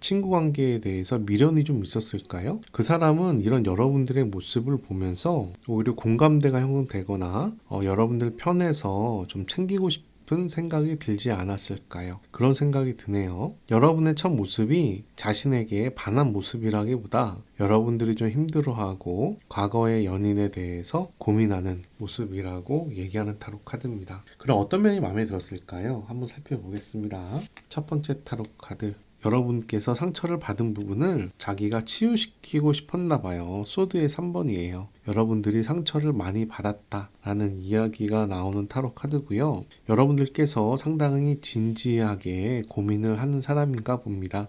친구 관계에 대해서 미련이 좀 있었을까요? 그 사람은 이런 여러분들의 모습을 보면서 오히려 공감대가 형성되거나 여러분들 편에서 좀 챙기고 싶은 생각이 들지 않았을까요? 그런 생각이 드네요. 여러분의 첫 모습이 자신에게 반한 모습이라기보다 여러분들이 좀 힘들어하고 과거의 연인에 대해서 고민하는 모습이라고 얘기하는 타로 카드입니다. 그럼 어떤 면이 마음에 들었을까요? 한번 살펴보겠습니다. 첫 번째 타로 카드 여러분께서 상처를 받은 부분을 자기가 치유시키고 싶었나 봐요. 소드의 3번이에요. 여러분들이 상처를 많이 받았다라는 이야기가 나오는 타로 카드고요. 여러분들께서 상당히 진지하게 고민을 하는 사람인가 봅니다.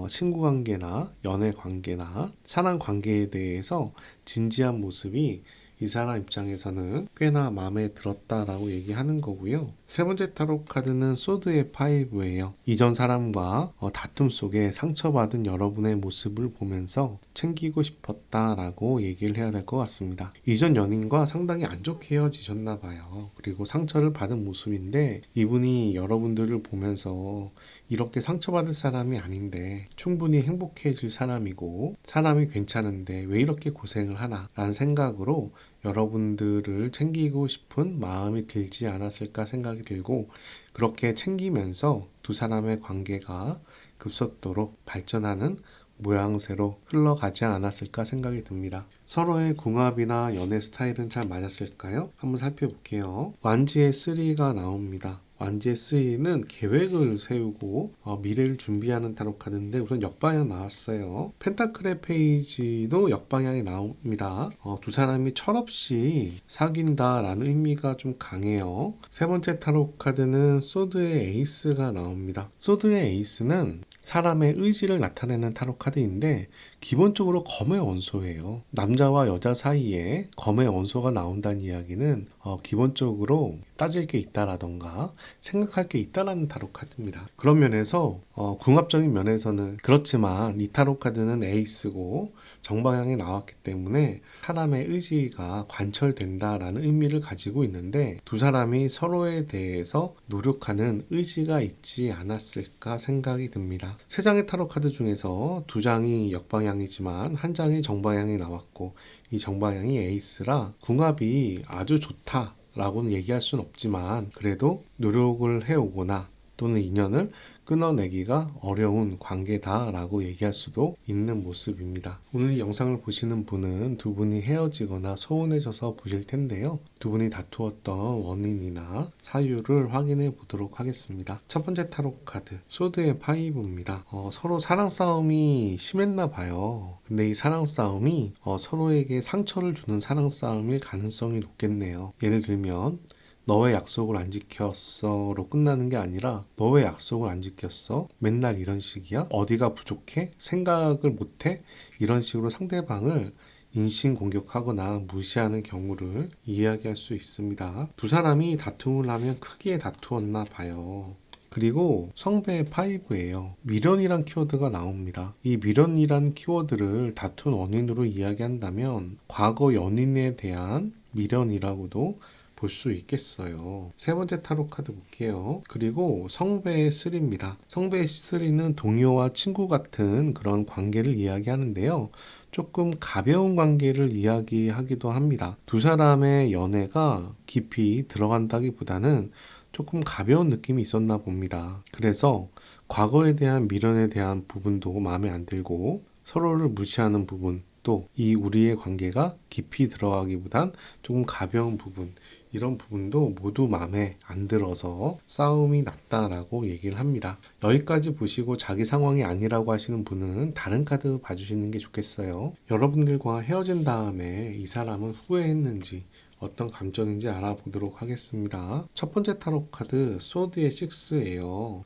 친구 관계나 연애 관계나 사랑 관계에 대해서 진지한 모습이 이 사람 입장에서는 꽤나 마음에 들었다라고 얘기하는 거고요. 세 번째 타로 카드는 소드의 5예요. 이전 사람과 다툼 속에 상처받은 여러분의 모습을 보면서 챙기고 싶었다라고 얘기를 해야 될 것 같습니다. 이전 연인과 상당히 안 좋게 헤어지셨나 봐요. 그리고 상처를 받은 모습인데 이분이 여러분들을 보면서 이렇게 상처받을 사람이 아닌데 충분히 행복해질 사람이고 사람이 괜찮은데 왜 이렇게 고생을 하나 라는 생각으로 여러분들을 챙기고 싶은 마음이 들지 않았을까 생각이 들고 그렇게 챙기면서 두 사람의 관계가 급속도로 발전하는 모양새로 흘러가지 않았을까 생각이 듭니다. 서로의 궁합이나 연애 스타일은 잘 맞았을까요? 한번 살펴볼게요. 완지의 3가 나옵니다. 완지의 3는 계획을 세우고 미래를 준비하는 타로 카드인데 우선 역방향 나왔어요. 펜타클의 페이지도 역방향이 나옵니다. 두 사람이 철없이 사귄다라는 의미가 좀 강해요. 세 번째 타로 카드는 소드의 에이스가 나옵니다. 소드의 에이스는 사람의 의지를 나타내는 타로 카드인데 기본적으로 검의 원소예요. 남자와 여자 사이에 검의 원소가 나온다는 이야기는 기본적으로 따질 게 있다라던가 생각할 게 있다라는 타로 카드입니다. 그런 면에서 궁합적인 면에서는 그렇지만 이 타로 카드는 에이스고 정방향이 나왔기 때문에 사람의 의지가 관철된다라는 의미를 가지고 있는데 두 사람이 서로에 대해서 노력하는 의지가 있지 않았을까 생각이 듭니다. 세 장의 타로 카드 중에서 두 장이 역방향이지만 한 장이 정방향이 나왔고 이 정방향이 에이스라 궁합이 아주 좋다 라고는 얘기할 수는 없지만 그래도 노력을 해오거나 또는 인연을 끊어내기가 어려운 관계다라고 얘기할 수도 있는 모습입니다. 오늘 이 영상을 보시는 분은 두 분이 헤어지거나 서운해져서 보실 텐데요. 두 분이 다투었던 원인이나 사유를 확인해 보도록 하겠습니다. 첫 번째 타로 카드 소드의 5입니다. 서로 사랑 싸움이 심했나 봐요. 근데 이 사랑 싸움이 서로에게 상처를 주는 사랑 싸움일 가능성이 높겠네요. 예를 들면 너 왜 약속을 안 지켰어?로 끝나는 게 아니라 너 왜 약속을 안 지켰어? 맨날 이런 식이야? 어디가 부족해? 생각을 못해? 이런 식으로 상대방을 인신공격하거나 무시하는 경우를 이야기할 수 있습니다. 두 사람이 다툼을 하면 크게 다투었나 봐요. 그리고 성배의 5예요. 미련이란 키워드가 나옵니다. 이 미련이란 키워드를 다툰 원인으로 이야기한다면 과거 연인에 대한 미련이라고도 볼 수 있겠어요. 세 번째 타로 카드 볼게요. 그리고 성배의 3입니다. 성배의 3는 동료와 친구 같은 그런 관계를 이야기하는데요. 조금 가벼운 관계를 이야기하기도 합니다. 두 사람의 연애가 깊이 들어간다기보다는 조금 가벼운 느낌이 있었나 봅니다. 그래서 과거에 대한 미련에 대한 부분도 마음에 안 들고 서로를 무시하는 부분 또 이 우리의 관계가 깊이 들어가기보단 조금 가벼운 부분 이런 부분도 모두 마음에 안 들어서 싸움이 났다라고 얘기를 합니다. 여기까지 보시고 자기 상황이 아니라고 하시는 분은 다른 카드 봐주시는 게 좋겠어요. 여러분들과 헤어진 다음에 이 사람은 후회했는지 어떤 감정인지 알아보도록 하겠습니다. 첫 번째 타로 카드 소드의 6예요.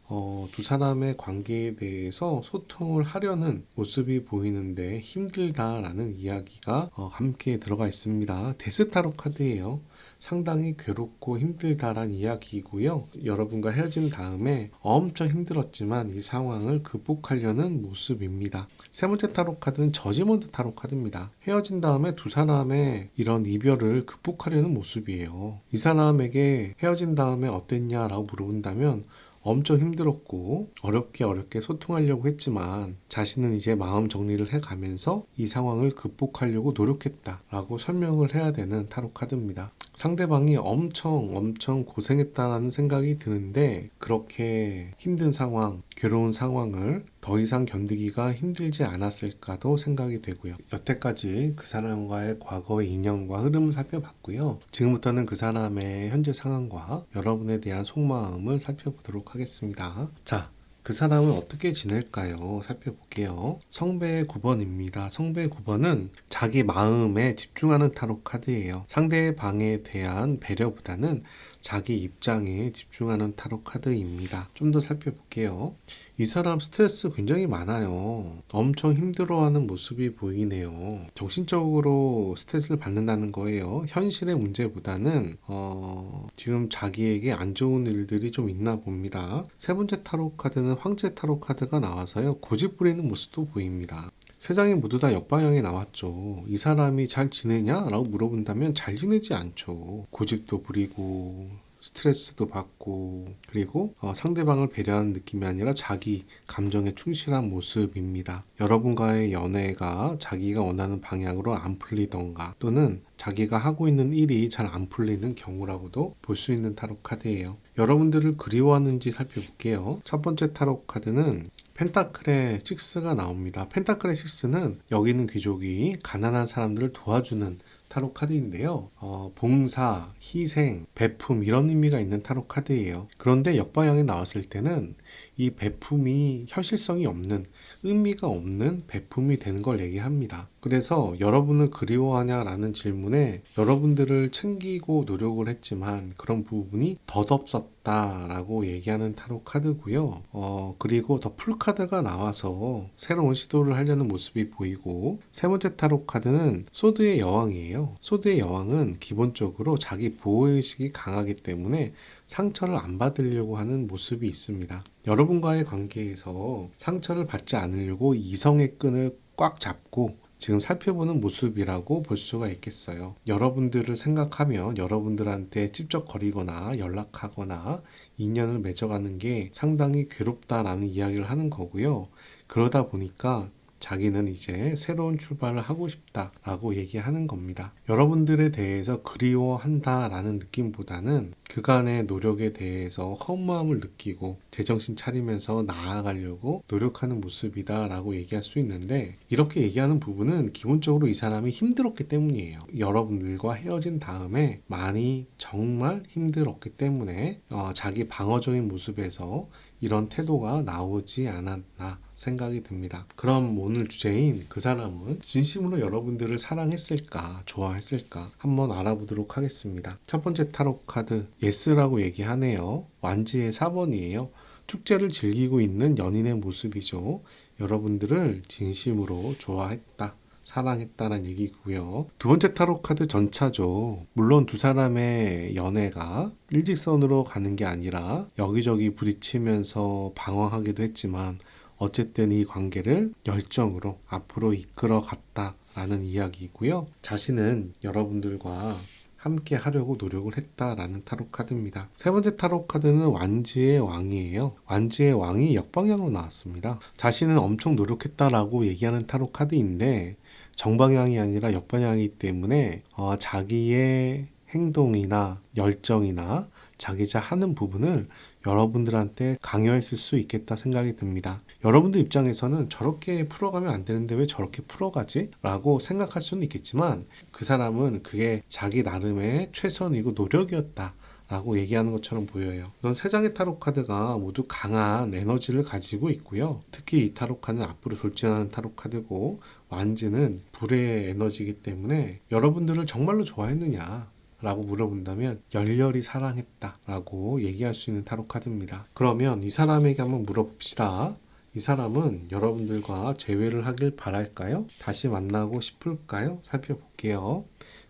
두 사람의 관계에 대해서 소통을 하려는 모습이 보이는데 힘들다라는 이야기가 함께 들어가 있습니다. 데스 타로 카드예요. 상당히 괴롭고 힘들다란 이야기이고요. 여러분과 헤어진 다음에 엄청 힘들었지만 이 상황을 극복하려는 모습입니다. 세 번째 타로 카드는 저지먼트 타로 카드입니다. 헤어진 다음에 두 사람의 이런 이별을 극복하려는 모습이에요. 이 사람에게 헤어진 다음에 어땠냐라고 물어본다면 엄청 힘들었고 어렵게 소통하려고 했지만 자신은 이제 마음 정리를 해가면서 이 상황을 극복하려고 노력했다라고 설명을 해야 되는 타로 카드입니다. 상대방이 엄청 고생했다라는 생각이 드는데 그렇게 힘든 상황, 괴로운 상황을 더 이상 견디기가 힘들지 않았을까도 생각이 되고요. 여태까지 그 사람과의 과거의 인연과 흐름을 살펴봤고요. 지금부터는 그 사람의 현재 상황과 여러분에 대한 속마음을 살펴보도록 하겠습니다. 자, 그 그 사람은 어떻게 지낼까요? 살펴볼게요. 성배의 9번입니다. 성배의 9번은 자기 마음에 집중하는 타로 카드예요. 상대방에 대한 배려보다는 자기 입장에 집중하는 타로 카드입니다. 좀 더 살펴볼게요. 이 사람 스트레스 굉장히 많아요. 엄청 힘들어하는 모습이 보이네요. 정신적으로 스트레스를 받는다는 거예요. 현실의 문제보다는 지금 자기에게 안 좋은 일들이 좀 있나 봅니다. 세 번째 타로 카드는 황제 타로 카드가 나와서요. 고집 부리는 모습도 보입니다. 세 장이 모두 다 역방향에 나왔죠. 이 사람이 잘 지내냐? 라고 물어본다면 잘 지내지 않죠. 고집도 부리고 스트레스도 받고 그리고 상대방을 배려하는 느낌이 아니라 자기 감정에 충실한 모습입니다. 여러분과의 연애가 자기가 원하는 방향으로 안 풀리던가 또는 자기가 하고 있는 일이 잘 안 풀리는 경우라고도 볼 수 있는 타로 카드예요. 여러분들을 그리워하는지 살펴볼게요. 첫 번째 타로 카드는 펜타클의 6가 나옵니다. 펜타클의 6는 여기 있는 귀족이 가난한 사람들을 도와주는 타로 카드인데요. 봉사, 희생, 베품 이런 의미가 있는 타로 카드예요. 그런데 역방향에 나왔을 때는 이 베품이 현실성이 없는, 의미가 없는 베품이 되는 걸 얘기합니다. 그래서 여러분을 그리워하냐라는 질문에 여러분들을 챙기고 노력을 했지만 그런 부분이 덧없었다라고 얘기하는 타로 카드고요. 그리고 더 풀카드가 나와서 새로운 시도를 하려는 모습이 보이고 세 번째 타로 카드는 소드의 여왕이에요. 소드의 여왕은 기본적으로 자기 보호의식이 강하기 때문에 상처를 안 받으려고 하는 모습이 있습니다. 여러분과의 관계에서 상처를 받지 않으려고 이성의 끈을 꽉 잡고 지금 살펴보는 모습이라고 볼 수가 있겠어요. 여러분들을 생각하면 여러분들한테 찝쩍거리거나 연락하거나 인연을 맺어가는 게 상당히 괴롭다라는 이야기를 하는 거고요. 그러다 보니까 자기는 이제 새로운 출발을 하고 싶다라고 얘기하는 겁니다. 여러분들에 대해서 그리워한다라는 느낌보다는 그간의 노력에 대해서 허무함을 느끼고 제정신 차리면서 나아가려고 노력하는 모습이다라고 얘기할 수 있는데 이렇게 얘기하는 부분은 기본적으로 이 사람이 힘들었기 때문이에요. 여러분들과 헤어진 다음에 많이 정말 힘들었기 때문에 자기 방어적인 모습에서 이런 태도가 나오지 않았나 생각이 듭니다. 그럼 오늘 주제인 그 사람은 진심으로 여러분들을 사랑했을까, 좋아했을까 한번 알아보도록 하겠습니다. 첫 번째 타로 카드 예스라고 얘기하네요. 완지의 4번이에요. 축제를 즐기고 있는 연인의 모습이죠. 여러분들을 진심으로 좋아했다. 사랑했다는 얘기고요. 두 번째 타로 카드 전차죠. 물론 두 사람의 연애가 일직선으로 가는 게 아니라 여기저기 부딪히면서 방황하기도 했지만 어쨌든 이 관계를 열정으로 앞으로 이끌어 갔다라는 이야기이고요. 자신은 여러분들과 함께 하려고 노력을 했다라는 타로 카드입니다. 세 번째 타로 카드는 완지의 왕이에요. 완지의 왕이 역방향으로 나왔습니다. 자신은 엄청 노력했다라고 얘기하는 타로 카드인데 정방향이 아니라 역방향이기 때문에 자기의 행동이나 열정이나 자기자 하는 부분을 여러분들한테 강요했을 수 있겠다 생각이 듭니다. 여러분들 입장에서는 저렇게 풀어가면 안 되는데 왜 저렇게 풀어가지? 라고 생각할 수는 있겠지만 그 사람은 그게 자기 나름의 최선이고 노력이었다 라고 얘기하는 것처럼 보여요. 우선 세 장의 타로 카드가 모두 강한 에너지를 가지고 있고요. 특히 이 타로 카드는 앞으로 돌진하는 타로 카드고 완지는 불의 에너지이기 때문에 여러분들을 정말로 좋아했느냐 라고 물어본다면 열렬히 사랑했다 라고 얘기할 수 있는 타로 카드입니다. 그러면 이 사람에게 한번 물어봅시다. 이 사람은 여러분들과 재회를 하길 바랄까요? 다시 만나고 싶을까요? 살펴볼게요.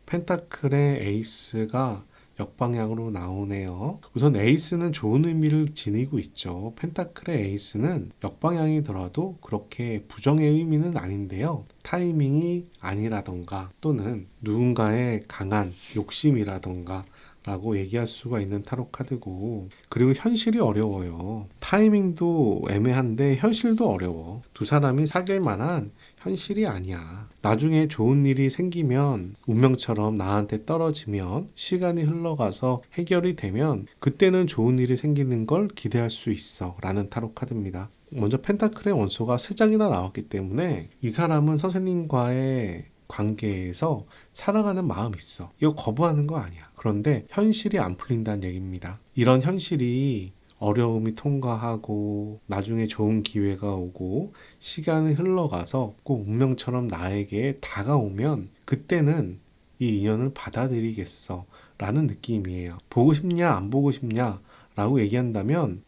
펜타클의 에이스가 역방향으로 나오네요. 우선 에이스는 좋은 의미를 지니고 있죠. 펜타클의 에이스는 역방향이더라도 그렇게 부정의 의미는 아닌데요. 타이밍이 아니라던가 또는 누군가의 강한 욕심이라던가 라고 얘기할 수가 있는 타로 카드고 그리고 현실이 어려워요. 타이밍도 애매한데 현실도 어려워. 두 사람이 사귈 만한 현실이 아니야. 나중에 좋은 일이 생기면 운명처럼 나한테 떨어지면 시간이 흘러가서 해결이 되면 그때는 좋은 일이 생기는 걸 기대할 수 있어 라는 타로 카드입니다. 먼저 펜타클의 원소가 3장이나 나왔기 때문에 이 사람은 선생님과의 관계에서 사랑하는 마음이 있어. 이거 거부하는 거 아니야. 그런데 현실이 안 풀린다는 얘기입니다. 이런 현실이 어려움이 통과하고 나중에 좋은 기회가 오고 시간이 흘러가서 꼭 운명처럼 나에게 다가오면 그때는 이 인연을 받아들이겠어 라는 느낌이에요. 보고 싶냐 안 보고 싶냐 라고 얘기한다면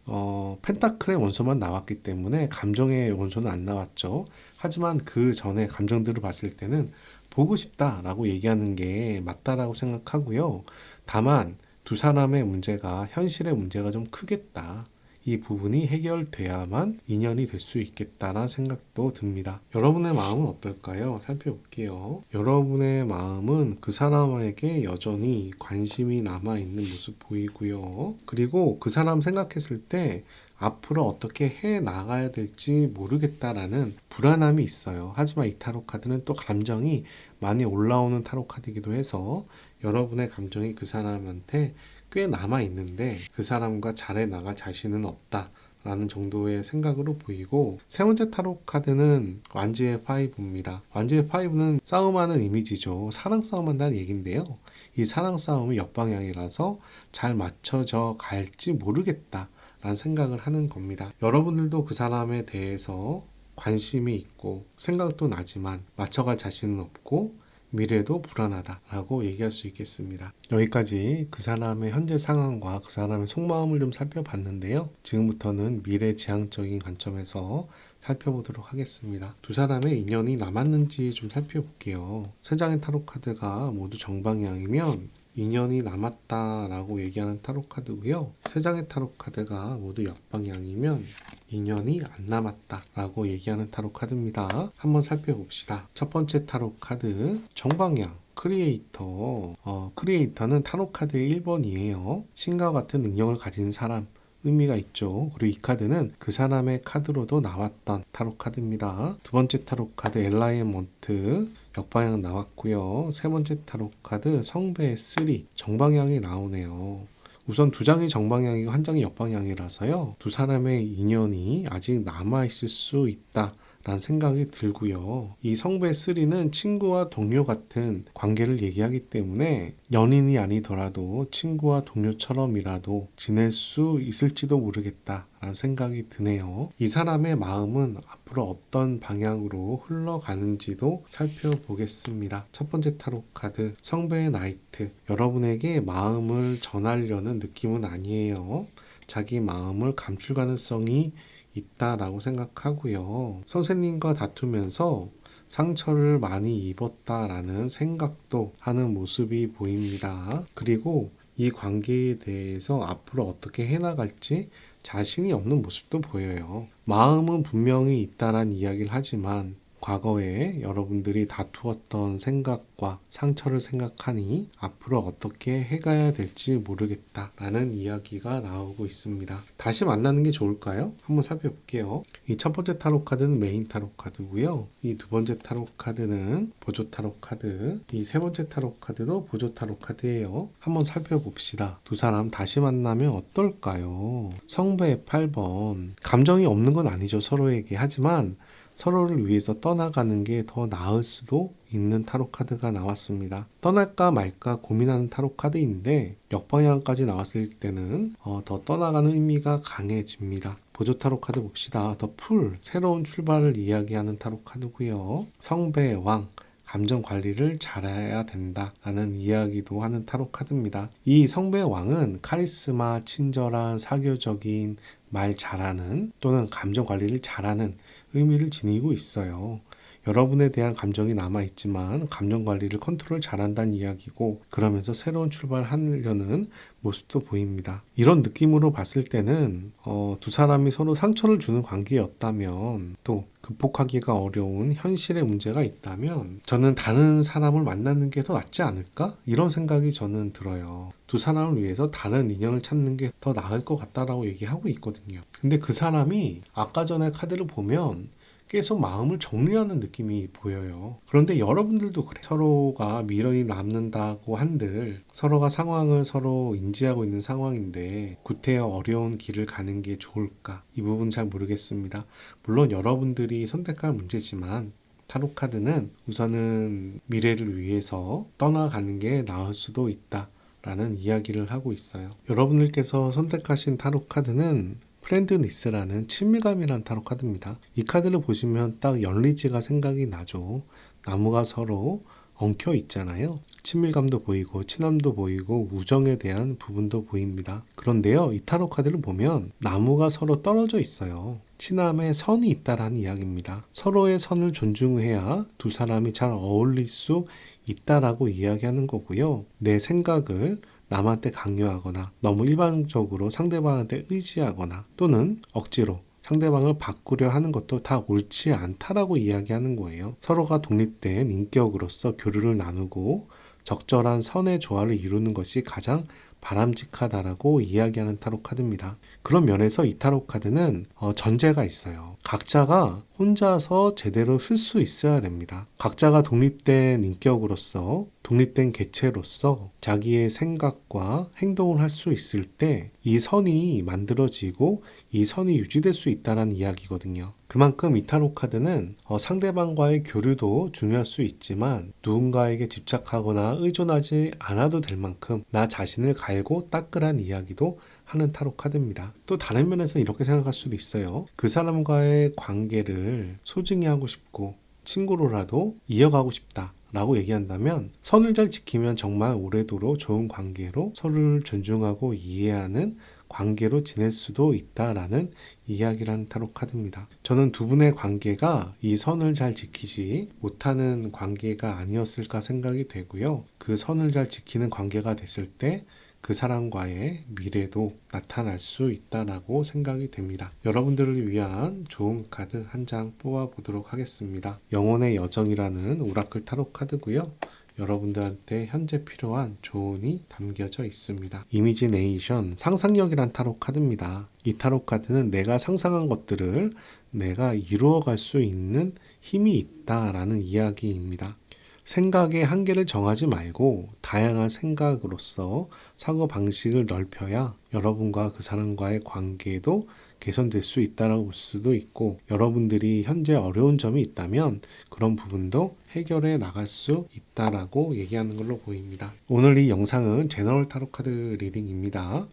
펜타클의 원소만 나왔기 때문에 감정의 원소는 안 나왔죠. 하지만 그 전에 감정들을 봤을 때는 보고 싶다라고 얘기하는 게 맞다라고 생각하고요. 다만 두 사람의 문제가 현실의 문제가 좀 크겠다. 이 부분이 해결돼야만 인연이 될 수 있겠다라는 생각도 듭니다. 여러분의 마음은 어떨까요? 살펴볼게요. 여러분의 마음은 그 사람에게 여전히 관심이 남아있는 모습 보이고요. 그리고 그 사람 생각했을 때 앞으로 어떻게 해 나가야 될지 모르겠다라는 불안함이 있어요. 하지만 이 타로 카드는 또 감정이 많이 올라오는 타로 카드이기도 해서 여러분의 감정이 그 사람한테 꽤 남아있는데 그 사람과 잘해 나갈 자신은 없다 라는 정도의 생각으로 보이고, 세 번째 타로 카드는 완지의 파이브입니다. 완지의 파이브는 싸움하는 이미지죠. 사랑 싸움한다는 얘기인데요. 이 사랑 싸움이 역방향이라서 잘 맞춰져 갈지 모르겠다 라는 생각을 하는 겁니다. 여러분들도 그 사람에 대해서 관심이 있고 생각도 나지만 맞춰갈 자신은 없고 미래도 불안하다라고 얘기할 수 있겠습니다. 여기까지 그 사람의 현재 상황과 그 사람의 속마음을 좀 살펴봤는데요. 지금부터는 미래지향적인 관점에서 살펴보도록 하겠습니다. 두 사람의 인연이 남았는지 좀 살펴볼게요. 세 장의 타로 카드가 모두 정방향이면 인연이 남았다라고 얘기하는 타로 카드고요. 세 장의 타로 카드가 모두 역방향이면 인연이 안 남았다라고 얘기하는 타로 카드입니다. 한번 살펴봅시다. 첫 번째 타로 카드 정방향 크리에이터. 크리에이터는 타로 카드의 1번이에요. 신과 같은 능력을 가진 사람 의미가 있죠. 그리고 이 카드는 그 사람의 카드로도 나왔던 타로 카드입니다. 두 번째 타로 카드 엘라이먼트 역방향 나왔고요. 세 번째 타로 카드 성배 3 정방향이 나오네요. 우선 두 장이 정방향이고 한 장이 역방향이라서요. 두 사람의 인연이 아직 남아있을 수 있다 라는 생각이 들고요. 이 성배 3는 친구와 동료 같은 관계를 얘기하기 때문에 연인이 아니더라도 친구와 동료처럼이라도 지낼 수 있을지도 모르겠다 라는 생각이 드네요. 이 사람의 마음은 앞으로 어떤 방향으로 흘러가는지도 살펴보겠습니다. 첫 번째 타로 카드 성배의 나이트. 여러분에게 마음을 전하려는 느낌은 아니에요. 자기 마음을 감출 가능성이 있다라고 생각하고요. 선생님과 다투면서 상처를 많이 입었다라는 생각도 하는 모습이 보입니다. 그리고 이 관계에 대해서 앞으로 어떻게 해나갈지 자신이 없는 모습도 보여요. 마음은 분명히 있다라는 이야기를 하지만 과거에 여러분들이 다투었던 생각과 상처를 생각하니 앞으로 어떻게 해가야 될지 모르겠다라는 이야기가 나오고 있습니다. 다시 만나는 게 좋을까요? 한번 살펴볼게요. 이 첫 번째 타로 카드는 메인 타로 카드고요. 이 두 번째 타로 카드는 보조 타로 카드, 이 세 번째 타로 카드도 보조 타로 카드예요. 한번 살펴봅시다. 두 사람 다시 만나면 어떨까요? 성배 8번. 감정이 없는 건 아니죠, 서로에게. 하지만 서로를 위해서 떠나가는 게 더 나을 수도 있는 타로 카드가 나왔습니다. 떠날까 말까 고민하는 타로 카드인데 역방향까지 나왔을 때는 더 떠나가는 의미가 강해집니다. 보조 타로 카드 봅시다. 더 풀, 새로운 출발을 이야기하는 타로 카드고요. 성배의 왕, 감정 관리를 잘해야 된다라는 이야기도 하는 타로 카드입니다. 이 성배의 왕은 카리스마, 친절한, 사교적인, 말 잘하는 또는 감정 관리를 잘하는 의미를 지니고 있어요. 여러분에 대한 감정이 남아있지만 감정 관리를 컨트롤 잘한다는 이야기고, 그러면서 새로운 출발하려는 모습도 보입니다. 이런 느낌으로 봤을 때는 두 사람이 서로 상처를 주는 관계였다면, 또 극복하기가 어려운 현실의 문제가 있다면 저는 다른 사람을 만나는 게 더 낫지 않을까? 이런 생각이 저는 들어요. 두 사람을 위해서 다른 인연을 찾는 게 더 나을 것 같다라고 얘기하고 있거든요. 근데 그 사람이 아까 전에 카드를 보면 계속 마음을 정리하는 느낌이 보여요. 그런데 여러분들도 그래. 서로가 미련이 남는다고 한들 서로가 상황을 서로 인지하고 있는 상황인데 구태여 어려운 길을 가는 게 좋을까? 이 부분 잘 모르겠습니다. 물론 여러분들이 선택할 문제지만 타로 카드는 우선은 미래를 위해서 떠나가는 게 나을 수도 있다 라는 이야기를 하고 있어요. 여러분들께서 선택하신 타로 카드는 프렌드니스라는 친밀감이란 타로 카드입니다. 이 카드를 보시면 딱 열리지가 생각이 나죠. 나무가 서로 엉켜 있잖아요. 친밀감도 보이고 친함도 보이고 우정에 대한 부분도 보입니다. 그런데요, 이 타로 카드를 보면 나무가 서로 떨어져 있어요. 친함에 선이 있다라는 이야기입니다. 서로의 선을 존중해야 두 사람이 잘 어울릴 수 있다라고 이야기하는 거고요. 내 생각을 남한테 강요하거나 너무 일방적으로 상대방한테 의지하거나 또는 억지로 상대방을 바꾸려 하는 것도 다 옳지 않다라고 이야기하는 거예요. 서로가 독립된 인격으로서 교류를 나누고 적절한 선의 조화를 이루는 것이 가장 바람직하다라고 이야기하는 타로 카드입니다. 그런 면에서 이 타로 카드는 전제가 있어요. 각자가 혼자서 제대로 쓸 수 있어야 됩니다. 각자가 독립된 인격으로서 독립된 개체로서 자기의 생각과 행동을 할 수 있을 때 이 선이 만들어지고 이 선이 유지될 수 있다는 이야기거든요. 그만큼 이 타로 카드는 상대방과의 교류도 중요할 수 있지만 누군가에게 집착하거나 의존하지 않아도 될 만큼 나 자신을 갈고 닦으란 이야기도 하는 타로 카드입니다. 또 다른 면에서 이렇게 생각할 수도 있어요. 그 사람과의 관계를 소중히 하고 싶고 친구로라도 이어가고 싶다 라고 얘기한다면 선을 잘 지키면 정말 오래도록 좋은 관계로 서로를 존중하고 이해하는 관계로 지낼 수도 있다라는 이야기를 하는 타로 카드입니다. 저는 두 분의 관계가 이 선을 잘 지키지 못하는 관계가 아니었을까 생각이 되고요. 그 선을 잘 지키는 관계가 됐을 때 그 사람과의 미래도 나타날 수 있다라고 생각이 됩니다. 여러분들을 위한 좋은 카드 한 장 뽑아보도록 하겠습니다. 영혼의 여정이라는 오라클 타로 카드고요. 여러분들한테 현재 필요한 조언이 담겨져 있습니다. 이미지네이션 상상력이란 타로 카드입니다. 이 타로 카드는 내가 상상한 것들을 내가 이루어갈 수 있는 힘이 있다라는 이야기입니다. 생각의 한계를 정하지 말고 다양한 생각으로서 사고방식을 넓혀야 여러분과 그 사람과의 관계도 개선될 수 있다고 볼 수도 있고 여러분들이 현재 어려운 점이 있다면 그런 부분도 해결해 나갈 수 있다라고 얘기하는 걸로 보입니다. 오늘 이 영상은 제너럴 타로 카드 리딩입니다.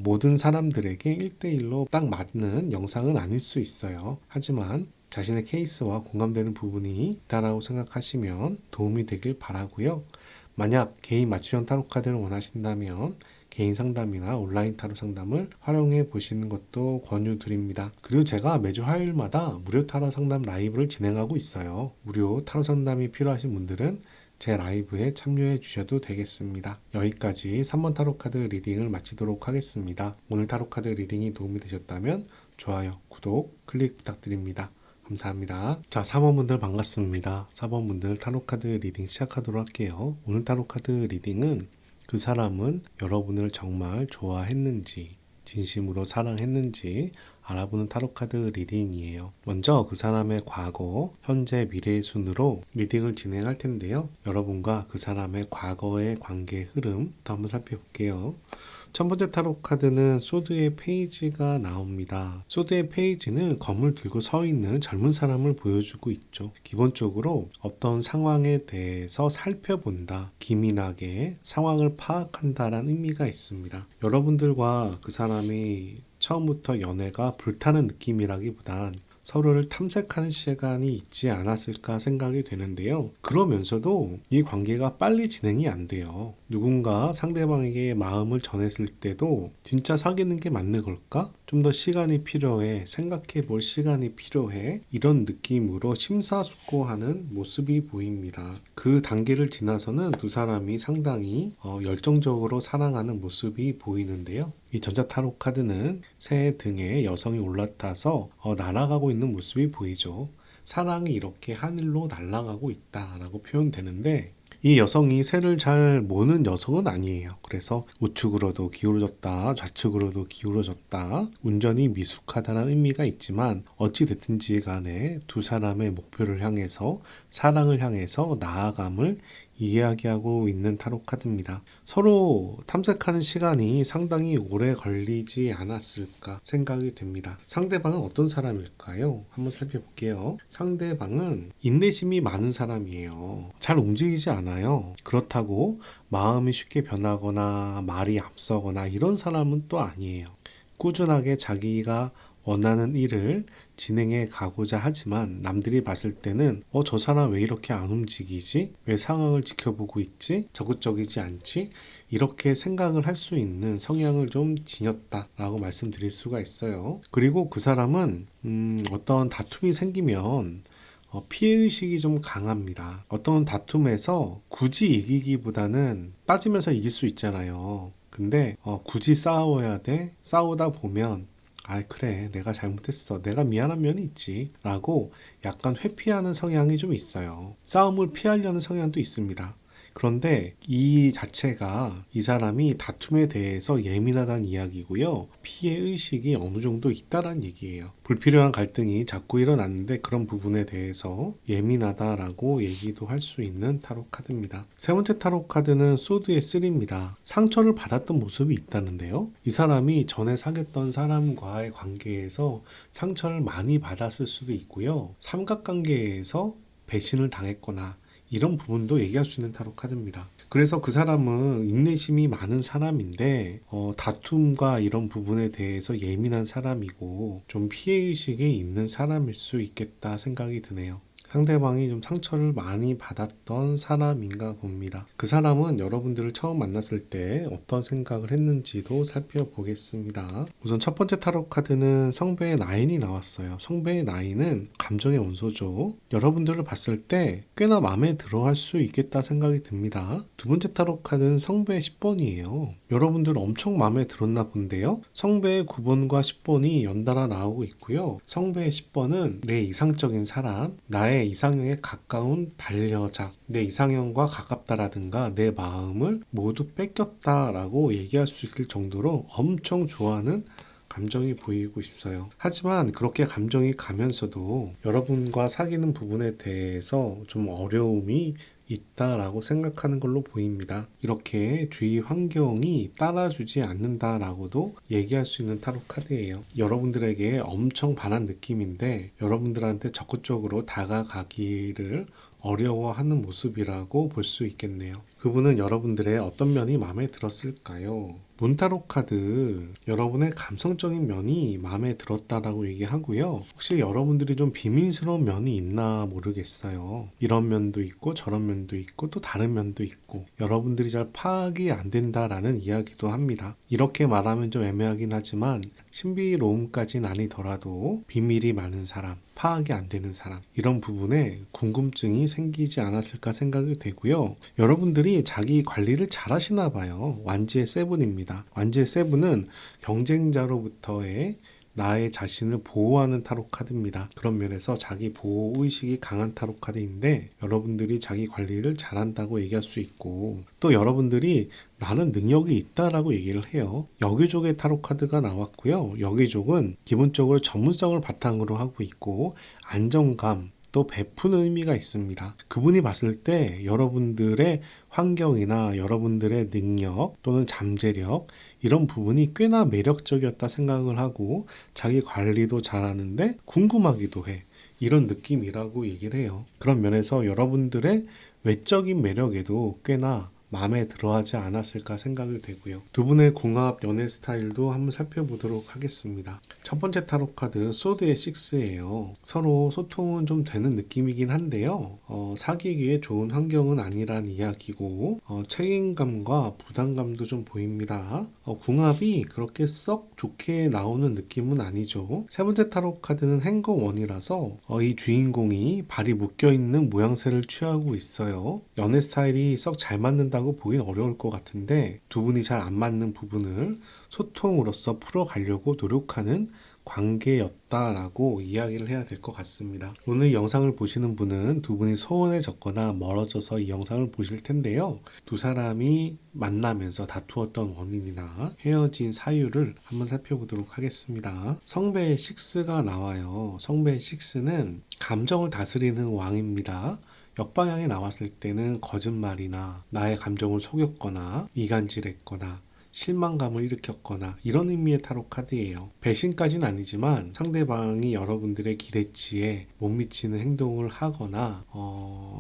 모든 사람들에게 1대1로 딱 맞는 영상은 아닐 수 있어요. 하지만 자신의 케이스와 공감되는 부분이 있다라고 생각하시면 도움이 되길 바라고요. 만약 개인 맞춤형 타로 카드를 원하신다면 개인 상담이나 온라인 타로 상담을 활용해 보시는 것도 권유드립니다. 그리고 제가 매주 화요일마다 무료 타로 상담 라이브를 진행하고 있어요. 무료 타로 상담이 필요하신 분들은 제 라이브에 참여해 주셔도 되겠습니다. 여기까지 3번 타로 카드 리딩을 마치도록 하겠습니다. 오늘 타로 카드 리딩이 도움이 되셨다면 좋아요, 구독, 클릭 부탁드립니다. 감사합니다. 자, 4번분들 반갑습니다. 4번분들 타로카드 리딩 시작하도록 할게요. 오늘 타로카드 리딩은 그 사람은 여러분을 정말 좋아했는지 진심으로 사랑했는지 알아보는 타로카드 리딩이에요. 먼저 그 사람의 과거, 현재, 미래의 순으로 리딩을 진행할 텐데요. 여러분과 그 사람의 과거의 관계 흐름부터 한번 살펴볼게요. 첫 번째 타로 카드는 소드의 페이지가 나옵니다. 소드의 페이지는 검을 들고 서 있는 젊은 사람을 보여주고 있죠. 기본적으로 어떤 상황에 대해서 살펴본다, 기민하게 상황을 파악한다라는 의미가 있습니다. 여러분들과 그 사람이 처음부터 연애가 불타는 느낌이라기보단 서로를 탐색하는 시간이 있지 않았을까 생각이 되는데요. 그러면서도 이 관계가 빨리 진행이 안 돼요. 누군가 상대방에게 마음을 전했을 때도 진짜 사귀는 게 맞는 걸까? 좀 더 시간이 필요해, 생각해 볼 시간이 필요해, 이런 느낌으로 심사숙고하는 모습이 보입니다. 그 단계를 지나서는 두 사람이 상당히 열정적으로 사랑하는 모습이 보이는데요. 이 전자 타로 카드는 새 등에 여성이 올라타서 날아가고 있는 모습이 보이죠. 사랑이 이렇게 하늘로 날아가고 있다라고 표현되는데 이 여성이 새를 잘 모는 여성은 아니에요. 그래서 우측으로도 기울어졌다, 좌측으로도 기울어졌다, 운전이 미숙하다는 의미가 있지만 어찌 됐든지 간에 두 사람의 목표를 향해서 사랑을 향해서 나아감을 이야기하고 있는 타로 카드입니다. 서로 탐색하는 시간이 상당히 오래 걸리지 않았을까 생각이 됩니다. 상대방은 어떤 사람일까요? 한번 살펴볼게요. 상대방은 인내심이 많은 사람이에요. 잘 움직이지 않아요. 그렇다고 마음이 쉽게 변하거나 말이 앞서거나 이런 사람은 또 아니에요. 꾸준하게 자기가 원하는 일을 진행해 가고자 하지만 남들이 봤을 때는 저 사람 왜 이렇게 안 움직이지? 왜 상황을 지켜보고 있지? 적극적이지 않지? 이렇게 생각을 할 수 있는 성향을 좀 지녔다라고 말씀드릴 수가 있어요. 그리고 그 사람은 어떤 다툼이 생기면 피해의식이 좀 강합니다. 어떤 다툼에서 굳이 이기기보다는 빠지면서 이길 수 있잖아요. 근데 굳이 싸워야 돼? 싸우다 보면 그래, 내가 잘못했어. 내가 미안한 면이 있지. 라고 약간 회피하는 성향이 좀 있어요. 싸움을 피하려는 성향도 있습니다. 그런데 이 자체가 이 사람이 다툼에 대해서 예민하다는 이야기고요. 피해 의식이 어느 정도 있다라는 얘기예요. 불필요한 갈등이 자꾸 일어났는데 그런 부분에 대해서 예민하다라고 얘기도 할 수 있는 타로 카드입니다. 세 번째 타로 카드는 소드의 3입니다. 상처를 받았던 모습이 있다는데요. 이 사람이 전에 사귀었던 사람과의 관계에서 상처를 많이 받았을 수도 있고요. 삼각관계에서 배신을 당했거나 이런 부분도 얘기할 수 있는 타로 카드입니다. 그래서 그 사람은 인내심이 많은 사람인데 다툼과 이런 부분에 대해서 예민한 사람이고 좀 피해의식이 있는 사람일 수 있겠다 생각이 드네요. 상대방이 좀 상처를 많이 받았던 사람인가 봅니다. 그 사람은 여러분들을 처음 만났을 때 어떤 생각을 했는지도 살펴보겠습니다. 우선 첫 번째 타로 카드는 성배의 나인이 나왔어요. 성배의 나인은 감정의 원소죠. 여러분들을 봤을 때 꽤나 마음에 들어 할 수 있겠다 생각이 듭니다. 두 번째 타로 카드는 성배의 10번이에요. 여러분들 엄청 마음에 들었나 본데요. 성배의 9번과 10번이 연달아 나오고 있고요. 성배의 10번은 내 이상적인 사람, 나의 이상형에 가까운 반려자, 내 이상형과 가깝다라든가 내 마음을 모두 뺏겼다라고 얘기할 수 있을 정도로 엄청 좋아하는 감정이 보이고 있어요. 하지만 그렇게 감정이 가면서도 여러분과 사귀는 부분에 대해서 좀 어려움이 있다라고 생각하는 걸로 보입니다. 이렇게 주위 환경이 따라주지 않는다라고도 얘기할 수 있는 타로 카드예요. 여러분들에게 엄청 반한 느낌인데 여러분들한테 적극적으로 다가가기를 어려워하는 모습이라고 볼 수 있겠네요. 그분은 여러분들의 어떤 면이 마음에 들었을까요? 몬타로 카드, 여러분의 감성적인 면이 마음에 들었다라고 얘기하고요. 혹시 여러분들이 좀 비밀스러운 면이 있나 모르겠어요. 이런 면도 있고 저런 면도 있고 또 다른 면도 있고 여러분들이 잘 파악이 안 된다라는 이야기도 합니다. 이렇게 말하면 좀 애매하긴 하지만 신비로움까지는 아니더라도 비밀이 많은 사람, 파악이 안 되는 사람, 이런 부분에 궁금증이 생기지 않았을까 생각이 되고요. 여러분들이 자기 관리를 잘 하시나 봐요. 완지의 세븐입니다. 완지의 세븐은 경쟁자로부터의 나의 자신을 보호하는 타로 카드입니다. 그런 면에서 자기 보호 의식이 강한 타로 카드인데 여러분들이 자기 관리를 잘한다고 얘기할 수 있고 또 여러분들이 나는 능력이 있다라고 얘기를 해요. 여기족의 타로 카드가 나왔고요. 여기족은 기본적으로 전문성을 바탕으로 하고 있고 안정감 또 베푸는 의미가 있습니다. 그분이 봤을 때 여러분들의 환경이나 여러분들의 능력 또는 잠재력 이런 부분이 꽤나 매력적이었다 생각을 하고 자기 관리도 잘하는데 궁금하기도 해. 이런 느낌이라고 얘기를 해요. 그런 면에서 여러분들의 외적인 매력에도 꽤나 마음에 들어하지 않았을까 생각이 되고요. 두 분의 궁합 연애 스타일도 한번 살펴보도록 하겠습니다. 첫 번째 타로 카드 소드의 6예요. 서로 소통은 좀 되는 느낌이긴 한데요. 사귀기에 좋은 환경은 아니란 이야기고 책임감과 부담감도 좀 보입니다. 궁합이 그렇게 썩 좋게 나오는 느낌은 아니죠. 세 번째 타로 카드는 행거원이라서 이 주인공이 발이 묶여있는 모양새를 취하고 있어요. 연애 스타일이 썩 잘 맞는다고 보긴 어려울 것 같은데 두 분이 잘 안 맞는 부분을 소통으로서 풀어가려고 노력하는 관계였다라고 이야기를 해야 될 것 같습니다. 오늘 영상을 보시는 분은 두 분이 소원해졌거나 멀어져서 이 영상을 보실 텐데요. 두 사람이 만나면서 다투었던 원인이나 헤어진 사유를 한번 살펴보도록 하겠습니다. 성배의 6가 나와요. 성배의 6는 감정을 다스리는 왕입니다. 역방향이 나왔을 때는 거짓말이나 나의 감정을 속였거나 이간질했거나 실망감을 일으켰거나 이런 의미의 타로 카드예요. 배신까지는 아니지만 상대방이 여러분들의 기대치에 못 미치는 행동을 하거나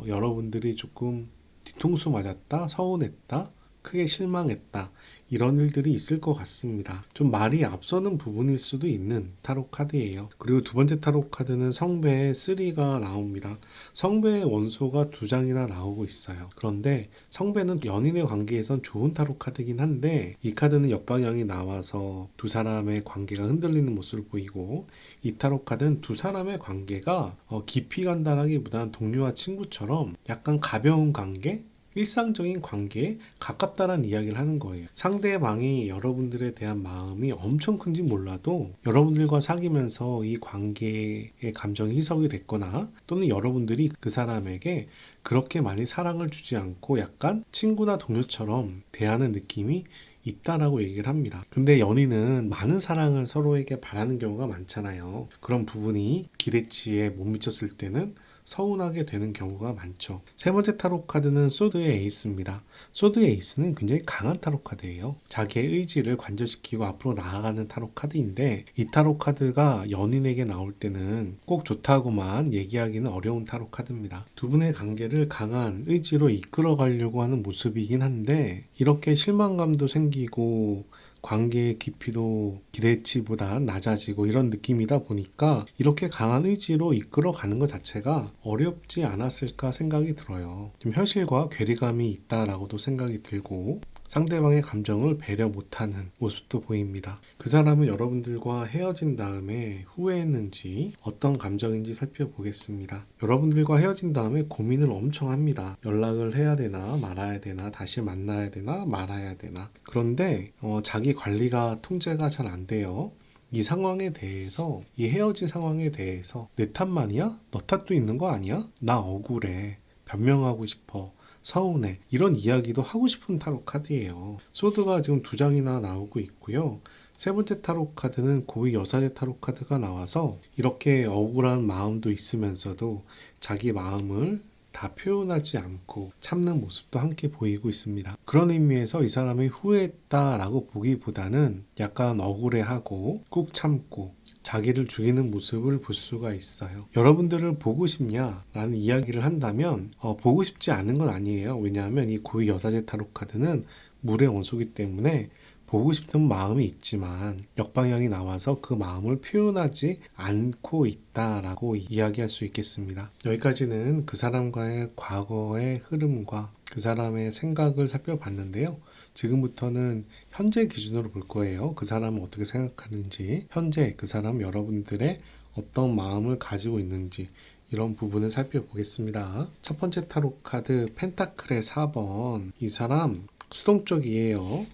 여러분들이 조금 뒤통수 맞았다, 서운했다, 크게 실망했다 이런 일들이 있을 것 같습니다. 좀 말이 앞서는 부분일 수도 있는 타로 카드예요. 그리고 두 번째 타로 카드는 성배의 3가 나옵니다. 성배의 원소가 2장이나 나오고 있어요. 그런데 성배는 연인의 관계에선 좋은 타로 카드긴 한데 이 카드는 역방향이 나와서 두 사람의 관계가 흔들리는 모습을 보이고 이 타로 카드는 두 사람의 관계가 깊이 간다라기보다는 동료와 친구처럼 약간 가벼운 관계? 일상적인 관계에 가깝다는 이야기를 하는 거예요. 상대방이 여러분들에 대한 마음이 엄청 큰지 몰라도 여러분들과 사귀면서 이 관계의 감정이 희석이 됐거나 또는 여러분들이 그 사람에게 그렇게 많이 사랑을 주지 않고 약간 친구나 동료처럼 대하는 느낌이 있다라고 얘기를 합니다. 근데 연인은 많은 사랑을 서로에게 바라는 경우가 많잖아요. 그런 부분이 기대치에 못 미쳤을 때는 서운하게 되는 경우가 많죠. 세 번째 타로 카드는 소드의 에이스입니다. 소드의 에이스는 굉장히 강한 타로 카드예요. 자기의 의지를 관철시키고 앞으로 나아가는 타로 카드인데 이 타로 카드가 연인에게 나올 때는 꼭 좋다고만 얘기하기는 어려운 타로 카드입니다. 두 분의 관계를 강한 의지로 이끌어 가려고 하는 모습이긴 한데 이렇게 실망감도 생기고 관계의 깊이도 기대치보다 낮아지고 이런 느낌이다 보니까 이렇게 강한 의지로 이끌어가는 것 자체가 어렵지 않았을까 생각이 들어요. 좀 현실과 괴리감이 있다라고도 생각이 들고 상대방의 감정을 배려 못하는 모습도 보입니다. 그 사람은 여러분들과 헤어진 다음에 후회했는지 어떤 감정인지 살펴보겠습니다. 여러분들과 헤어진 다음에 고민을 엄청 합니다. 연락을 해야 되나 말아야 되나 다시 만나야 되나 말아야 되나. 그런데 자기 관리가 통제가 잘 안 돼요. 이 상황에 대해서 이 헤어진 상황에 대해서 내 탓만이야? 너 탓도 있는 거 아니야? 나 억울해. 변명하고 싶어. 서운해. 이런 이야기도 하고 싶은 타로 카드예요. 소드가 지금 2장이나 나오고 있고요. 세 번째 타로 카드는 고위 여사제 타로 카드가 나와서 이렇게 억울한 마음도 있으면서도 자기 마음을 다 표현하지 않고 참는 모습도 함께 보이고 있습니다. 그런 의미에서 이 사람이 후회했다라고 보기보다는 약간 억울해하고 꾹 참고 자기를 죽이는 모습을 볼 수가 있어요. 여러분들을 보고 싶냐라는 이야기를 한다면 보고 싶지 않은 건 아니에요. 왜냐하면 이 고위 여사제 타로 카드는 물의 원소이기 때문에 보고 싶은 마음이 있지만 역방향이 나와서 그 마음을 표현하지 않고 있다라고 이야기할 수 있겠습니다. 여기까지는 그 사람과의 과거의 흐름과 그 사람의 생각을 살펴봤는데요. 지금부터는 현재 기준으로 볼 거예요. 그 사람은 어떻게 생각하는지, 현재 그 사람 여러분들의 어떤 마음을 가지고 있는지 이런 부분을 살펴보겠습니다. 첫 번째 타로 카드 펜타클의 4번. 이 사람 수동적이에요.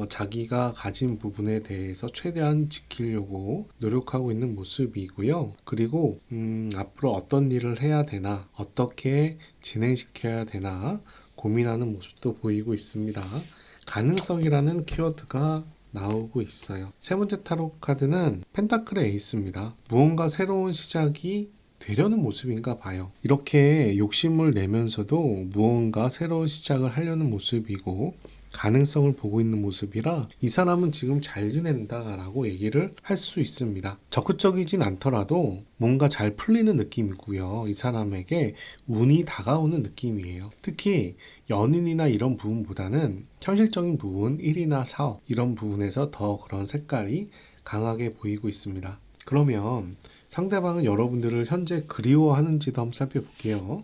자기가 가진 부분에 대해서 최대한 지키려고 노력하고 있는 모습이고요. 그리고 앞으로 어떤 일을 해야 되나, 어떻게 진행시켜야 되나 고민하는 모습도 보이고 있습니다. 가능성이라는 키워드가 나오고 있어요. 세 번째 타로 카드는 펜타클의 에이스입니다. 무언가 새로운 시작이 되려는 모습인가 봐요. 이렇게 욕심을 내면서도 무언가 새로운 시작을 하려는 모습이고 가능성을 보고 있는 모습이라 이 사람은 지금 잘 지낸다라고 얘기를 할 수 있습니다. 적극적이진 않더라도 뭔가 잘 풀리는 느낌이고요. 이 사람에게 운이 다가오는 느낌이에요. 특히 연인이나 이런 부분보다는 현실적인 부분, 일이나 사업 이런 부분에서 더 그런 색깔이 강하게 보이고 있습니다. 그러면 상대방은 여러분들을 현재 그리워하는지도 한번 살펴볼게요.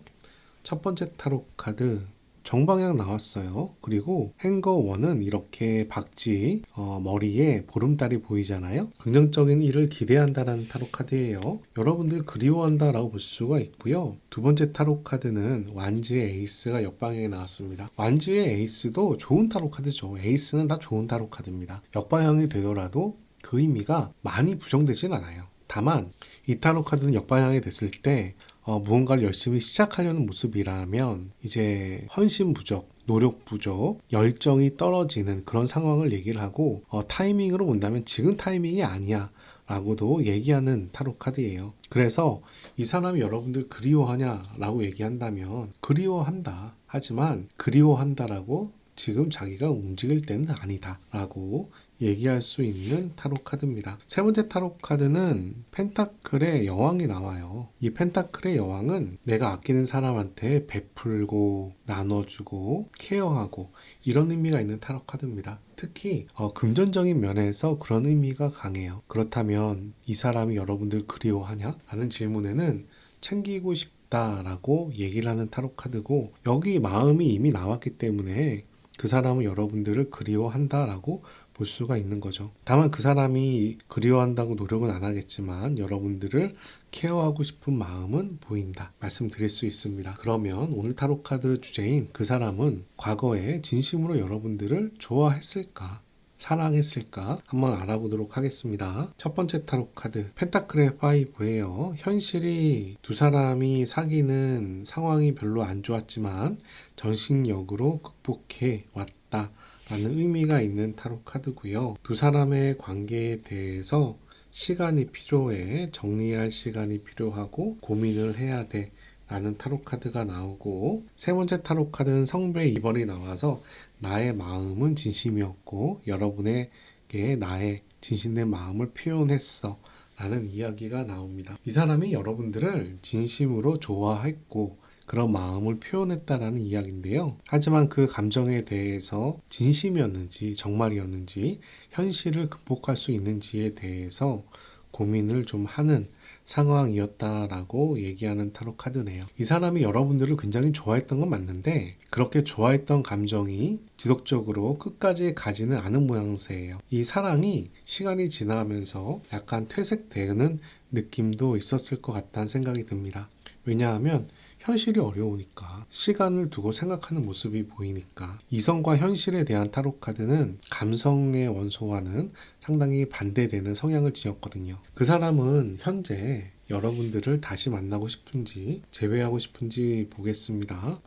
첫 번째 타로 카드 정방향 나왔어요. 그리고 행거1은 이렇게 박쥐 머리에 보름달이 보이잖아요. 긍정적인 일을 기대한다는 타로 카드예요. 여러분들 그리워한다라고 볼 수가 있고요. 두 번째 타로 카드는 완지의 에이스가 역방향에 나왔습니다. 완지의 에이스도 좋은 타로 카드죠. 에이스는 다 좋은 타로 카드입니다. 역방향이 되더라도 그 의미가 많이 부정되진 않아요. 다만 이 타로 카드는 역방향이 됐을 때 무언가를 열심히 시작하려는 모습이라면 이제 헌신 부족, 노력 부족, 열정이 떨어지는 그런 상황을 얘기를 하고 타이밍으로 본다면 지금 타이밍이 아니야 라고도 얘기하는 타로 카드예요. 그래서 이 사람이 여러분들 그리워하냐 라고 얘기한다면 그리워한다. 하지만 그리워한다라고 지금 자기가 움직일 때는 아니다 라고 얘기할 수 있는 타로 카드입니다. 세 번째 타로 카드는 펜타클의 여왕이 나와요. 이 펜타클의 여왕은 내가 아끼는 사람한테 베풀고 나눠주고 케어하고 이런 의미가 있는 타로 카드입니다. 특히 금전적인 면에서 그런 의미가 강해요. 그렇다면 이 사람이 여러분들 그리워하냐? 라는 질문에는 챙기고 싶다라고 얘기를 하는 타로 카드고, 여기 마음이 이미 나왔기 때문에 그 사람은 여러분들을 그리워한다라고 볼 수가 있는 거죠. 다만 그 사람이 그리워한다고 노력은 안 하겠지만 여러분들을 케어하고 싶은 마음은 보인다 말씀드릴 수 있습니다. 그러면 오늘 타로 카드 주제인 그 사람은 과거에 진심으로 여러분들을 좋아했을까? 사랑했을까? 한번 알아보도록 하겠습니다. 첫 번째 타로 카드 펜타클의 5예요. 현실이 두 사람이 사귀는 상황이 별로 안 좋았지만 정신력으로 극복해 왔다 라는 의미가 있는 타로 카드고요. 두 사람의 관계에 대해서 시간이 필요해, 정리할 시간이 필요하고 고민을 해야 돼 라는 타로 카드가 나오고, 세 번째 타로 카드는 성배 2번이 나와서 나의 마음은 진심이었고 여러분에게 나의 진심된 마음을 표현했어 라는 이야기가 나옵니다. 이 사람이 여러분들을 진심으로 좋아했고 그런 마음을 표현했다라는 이야기인데요. 하지만 그 감정에 대해서 진심이었는지 정말이었는지 현실을 극복할 수 있는지에 대해서 고민을 좀 하는 상황이었다라고 얘기하는 타로 카드네요. 이 사람이 여러분들을 굉장히 좋아했던 건 맞는데 그렇게 좋아했던 감정이 지속적으로 끝까지 가지는 않은 모양새예요. 이 사랑이 시간이 지나면서 약간 퇴색되는 느낌도 있었을 것 같다는 생각이 듭니다. 왜냐하면 현실이 어려우니까, 시간을 두고 생각하는 모습이 보이니까. 이성과 현실에 대한 타로 카드는 감성의 원소와는 상당히 반대되는 성향을 지녔거든요. 그 사람은 현재 여러분들을 다시 만나고 싶은지 제외하고 싶은지 보겠습니다.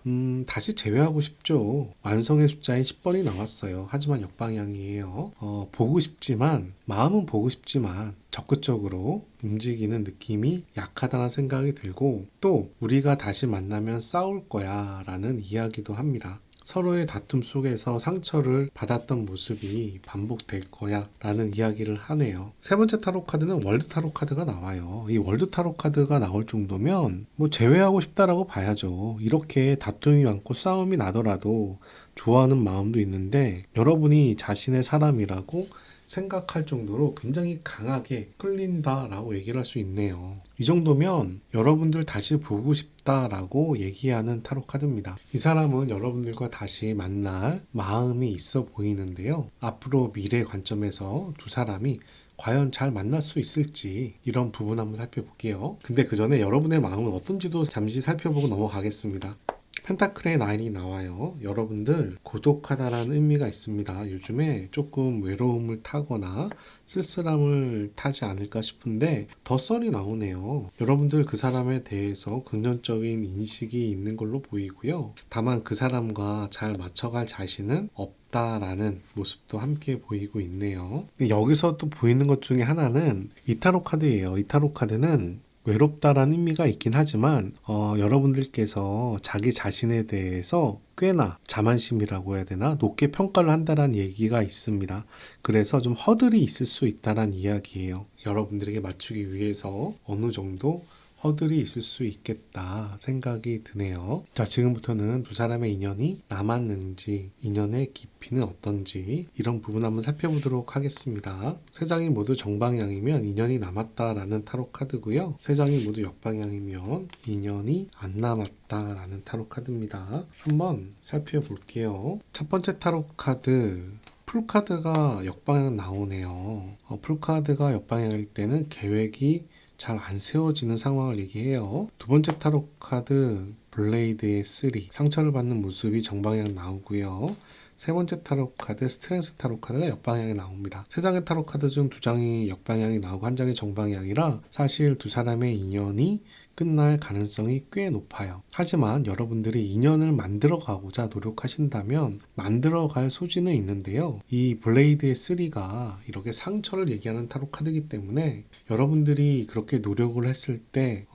다시 제외하고 싶죠. 완성의 숫자인 10번이 나왔어요. 하지만 역방향이에요. 보고 싶지만, 마음은 보고 싶지만 적극적으로 움직이는 느낌이 약하다는 생각이 들고, 또 우리가 다시 만나면 싸울 거야 라는 이야기도 합니다. 서로의 다툼 속에서 상처를 받았던 모습이 반복될 거야 라는 이야기를 하네요. 세 번째 타로 카드는 월드 타로 카드가 나와요. 이 월드 타로 카드가 나올 정도면 뭐 제외하고 싶다라고 봐야죠. 이렇게 다툼이 많고 싸움이 나더라도 좋아하는 마음도 있는데 여러분이 자신의 사람이라고 생각할 정도로 굉장히 강하게 끌린다라고 얘기를 할 수 있네요. 이 정도면 여러분들 다시 보고 싶다라고 얘기하는 타로 카드입니다. 이 사람은 여러분들과 다시 만날 마음이 있어 보이는데요. 앞으로 미래 관점에서 두 사람이 과연 잘 만날 수 있을지 이런 부분 한번 살펴볼게요. 근데 그 전에 여러분의 마음은 어떤지도 잠시 살펴보고 넘어가겠습니다. 펜타클의 9이 나와요. 여러분들 고독하다라는 의미가 있습니다. 요즘에 조금 외로움을 타거나 쓸쓸함을 타지 않을까 싶은데 더 썬이 나오네요. 여러분들 그 사람에 대해서 긍정적인 인식이 있는 걸로 보이고요. 다만 그 사람과 잘 맞춰갈 자신은 없다라는 모습도 함께 보이고 있네요. 여기서 또 보이는 것 중에 하나는 이 타로 카드예요. 이 타로 카드는 외롭다라는 의미가 있긴 하지만 여러분들께서 자기 자신에 대해서 꽤나 자만심이라고 해야 되나 높게 평가를 한다는 얘기가 있습니다. 그래서 좀 허들이 있을 수 있다는 이야기예요. 여러분들에게 맞추기 위해서 어느 정도 허들이 있을 수 있겠다 생각이 드네요. 자, 지금부터는 두 사람의 인연이 남았는지, 인연의 깊이는 어떤지 이런 부분 한번 살펴보도록 하겠습니다. 세 장이 모두 정방향이면 인연이 남았다라는 타로 카드고요. 세 장이 모두 역방향이면 인연이 안 남았다라는 타로 카드입니다. 한번 살펴볼게요. 첫 번째 타로 카드 풀카드가 역방향 나오네요. 풀카드가 역방향일 때는 계획이 잘 안 세워지는 상황을 얘기해요. 두 번째 타로 카드 블레이드의 3 상처를 받는 모습이 정방향 나오고요. 세 번째 타로 카드 스트렝스 타로 카드가 역방향이 나옵니다. 세 장의 타로 카드 중 두 장이 역방향이 나오고 한 장이 정방향이라 사실 두 사람의 인연이 끝날 가능성이 꽤 높아요. 하지만 여러분들이 인연을 만들어 가고자 노력하신다면 만들어갈 소지는 있는데요. 이 블레이드의 3가 이렇게 상처를 얘기하는 타로 카드이기 때문에 여러분들이 그렇게 노력을 했을 때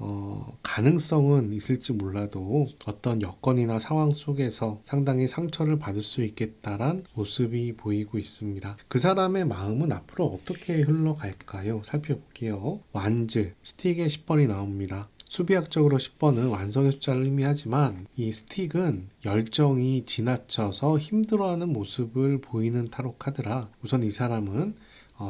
가능성은 있을지 몰라도 어떤 여건이나 상황 속에서 상당히 상처를 받을 수 있겠다란 모습이 보이고 있습니다. 그 사람의 마음은 앞으로 어떻게 흘러갈까요? 살펴볼게요. 완즈, 스틱의 10번이 나옵니다. 수비학적으로 10번은 완성의 숫자를 의미하지만 이 스틱은 열정이 지나쳐서 힘들어하는 모습을 보이는 타로 카드라 우선 이 사람은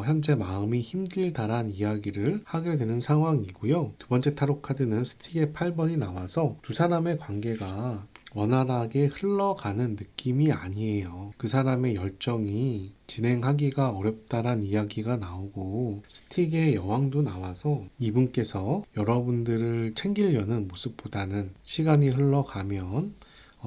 현재 마음이 힘들다란 이야기를 하게 되는 상황이고요. 두 번째 타로 카드는 스틱의 8번이 나와서 두 사람의 관계가 원활하게 흘러가는 느낌이 아니에요. 그 사람의 열정이 진행하기가 어렵다란 이야기가 나오고 스틱의 여왕도 나와서 이분께서 여러분들을 챙기려는 모습보다는 시간이 흘러가면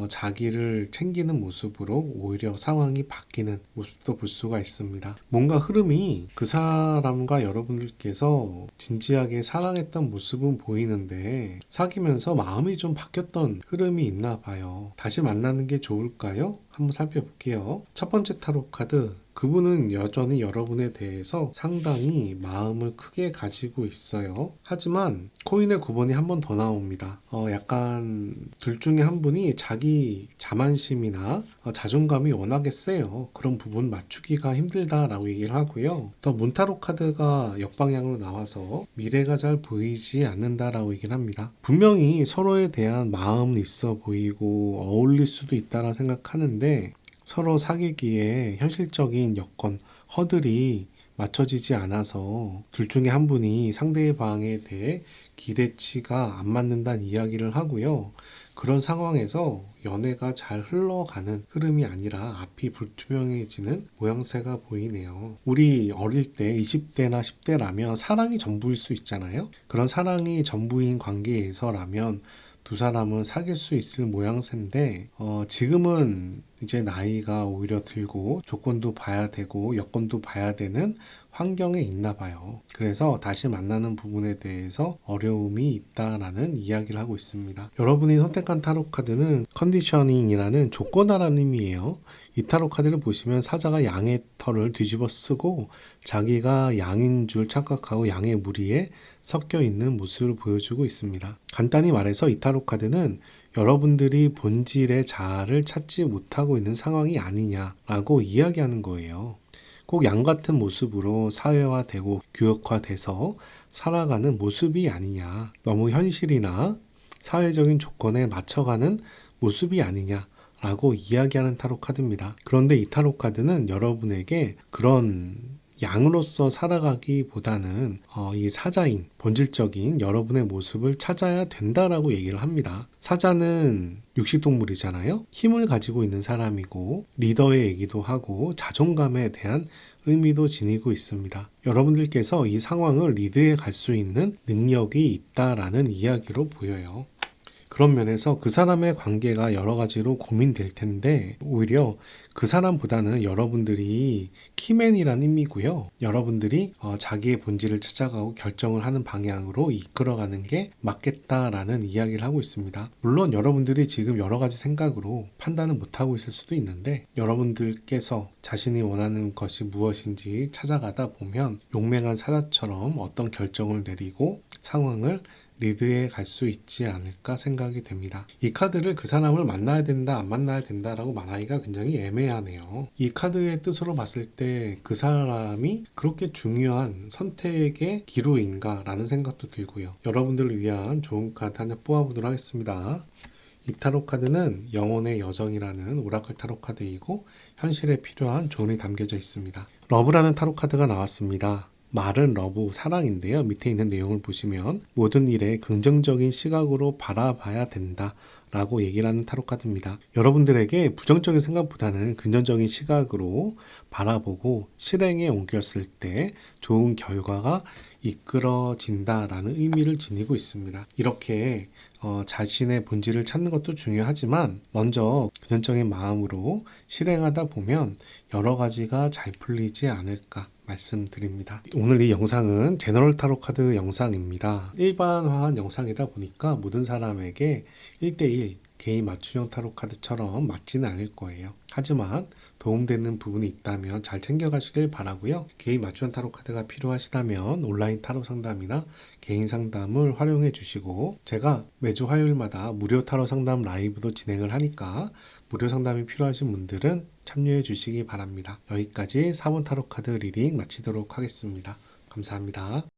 자기를 챙기는 모습으로 오히려 상황이 바뀌는 모습도 볼 수가 있습니다. 뭔가 흐름이 그 사람과 여러분들께서 진지하게 사랑했던 모습은 보이는데 사귀면서 마음이 좀 바뀌었던 흐름이 있나 봐요. 다시 만나는 게 좋을까요? 한번 살펴볼게요. 첫 번째 타로 카드, 그분은 여전히 여러분에 대해서 상당히 마음을 크게 가지고 있어요. 하지만 코인의 9번이 한 번 더 나옵니다. 약간 둘 중에 한 분이 자기 자만심이나 자존감이 워낙에 세요. 그런 부분 맞추기가 힘들다라고 얘기를 하고요. 또 문타로 카드가 역방향으로 나와서 미래가 잘 보이지 않는다라고 얘기를 합니다. 분명히 서로에 대한 마음은 있어 보이고 어울릴 수도 있다라 생각하는데 서로 사귀기에 현실적인 여건, 허들이 맞춰지지 않아서 둘 중에 한 분이 상대방에 대해 기대치가 안 맞는다는 이야기를 하고요. 그런 상황에서 연애가 잘 흘러가는 흐름이 아니라 앞이 불투명해지는 모양새가 보이네요. 우리 어릴 때 20대나 10대라면 사랑이 전부일 수 있잖아요. 그런 사랑이 전부인 관계에서라면 두 사람은 사귈 수 있을 모양새인데 지금은 이제 나이가 오히려 들고 조건도 봐야 되고 여건도 봐야 되는 환경에 있나 봐요. 그래서 다시 만나는 부분에 대해서 어려움이 있다라는 이야기를 하고 있습니다. 여러분이 선택한 타로 카드는 컨디셔닝이라는 조건하라는 의미예요. 이 타로 카드를 보시면 사자가 양의 털을 뒤집어 쓰고 자기가 양인 줄 착각하고 양의 무리에 섞여 있는 모습을 보여주고 있습니다. 간단히 말해서 이 타로 카드는 여러분들이 본질의 자아를 찾지 못하고 있는 상황이 아니냐라고 이야기하는 거예요. 꼭 양 같은 모습으로 사회화되고 교육화돼서 살아가는 모습이 아니냐. 너무 현실이나 사회적인 조건에 맞춰가는 모습이 아니냐라고 이야기하는 타로 카드입니다. 그런데 이 타로 카드는 여러분에게 그런 양으로서 살아가기보다는 이 사자인 본질적인 여러분의 모습을 찾아야 된다라고 얘기를 합니다. 사자는 육식동물이잖아요. 힘을 가지고 있는 사람이고 리더의 얘기도 하고 자존감에 대한 의미도 지니고 있습니다. 여러분들께서 이 상황을 리드해 갈 수 있는 능력이 있다라는 이야기로 보여요. 그런 면에서 그 사람의 관계가 여러 가지로 고민될 텐데 오히려 그 사람보다는 여러분들이 키맨이라는 의미고요. 여러분들이 자기의 본질을 찾아가고 결정을 하는 방향으로 이끌어가는 게 맞겠다라는 이야기를 하고 있습니다. 물론 여러분들이 지금 여러 가지 생각으로 판단을 못하고 있을 수도 있는데 여러분들께서 자신이 원하는 것이 무엇인지 찾아가다 보면 용맹한 사자처럼 어떤 결정을 내리고 상황을 리드해 갈 수 있지 않을까 생각이 됩니다. 이 카드를 그 사람을 만나야 된다, 안 만나야 된다라고 말하기가 굉장히 애매하네요. 이 카드의 뜻으로 봤을 때 그 사람이 그렇게 중요한 선택의 기로인가 라는 생각도 들고요. 여러분들을 위한 좋은 카드 하나 뽑아보도록 하겠습니다. 이 타로 카드는 영혼의 여정이라는 오라클 타로 카드이고 현실에 필요한 조언이 담겨져 있습니다. 러브라는 타로 카드가 나왔습니다. 말은 러브, 사랑인데요. 밑에 있는 내용을 보시면 모든 일에 긍정적인 시각으로 바라봐야 된다 라고 얘기를 하는 타로 카드입니다. 여러분들에게 부정적인 생각보다는 긍정적인 시각으로 바라보고 실행에 옮겼을 때 좋은 결과가 이끌어진다라는 의미를 지니고 있습니다. 이렇게 자신의 본질을 찾는 것도 중요하지만 먼저 긍정적인 마음으로 실행하다 보면 여러 가지가 잘 풀리지 않을까. 말씀드립니다. 오늘 이 영상은 제너럴 타로 카드 영상입니다. 일반화한 영상이다 보니까 모든 사람에게 1대1 개인 맞춤형 타로 카드처럼 맞지는 않을 거예요. 하지만 도움되는 부분이 있다면 잘 챙겨가시길 바라고요. 개인 맞춤형 타로 카드가 필요하시다면 온라인 타로 상담이나 개인 상담을 활용해 주시고, 제가 매주 화요일마다 무료 타로 상담 라이브도 진행을 하니까 무료 상담이 필요하신 분들은 참여해 주시기 바랍니다. 여기까지 4번 타로 카드 리딩 마치도록 하겠습니다. 감사합니다.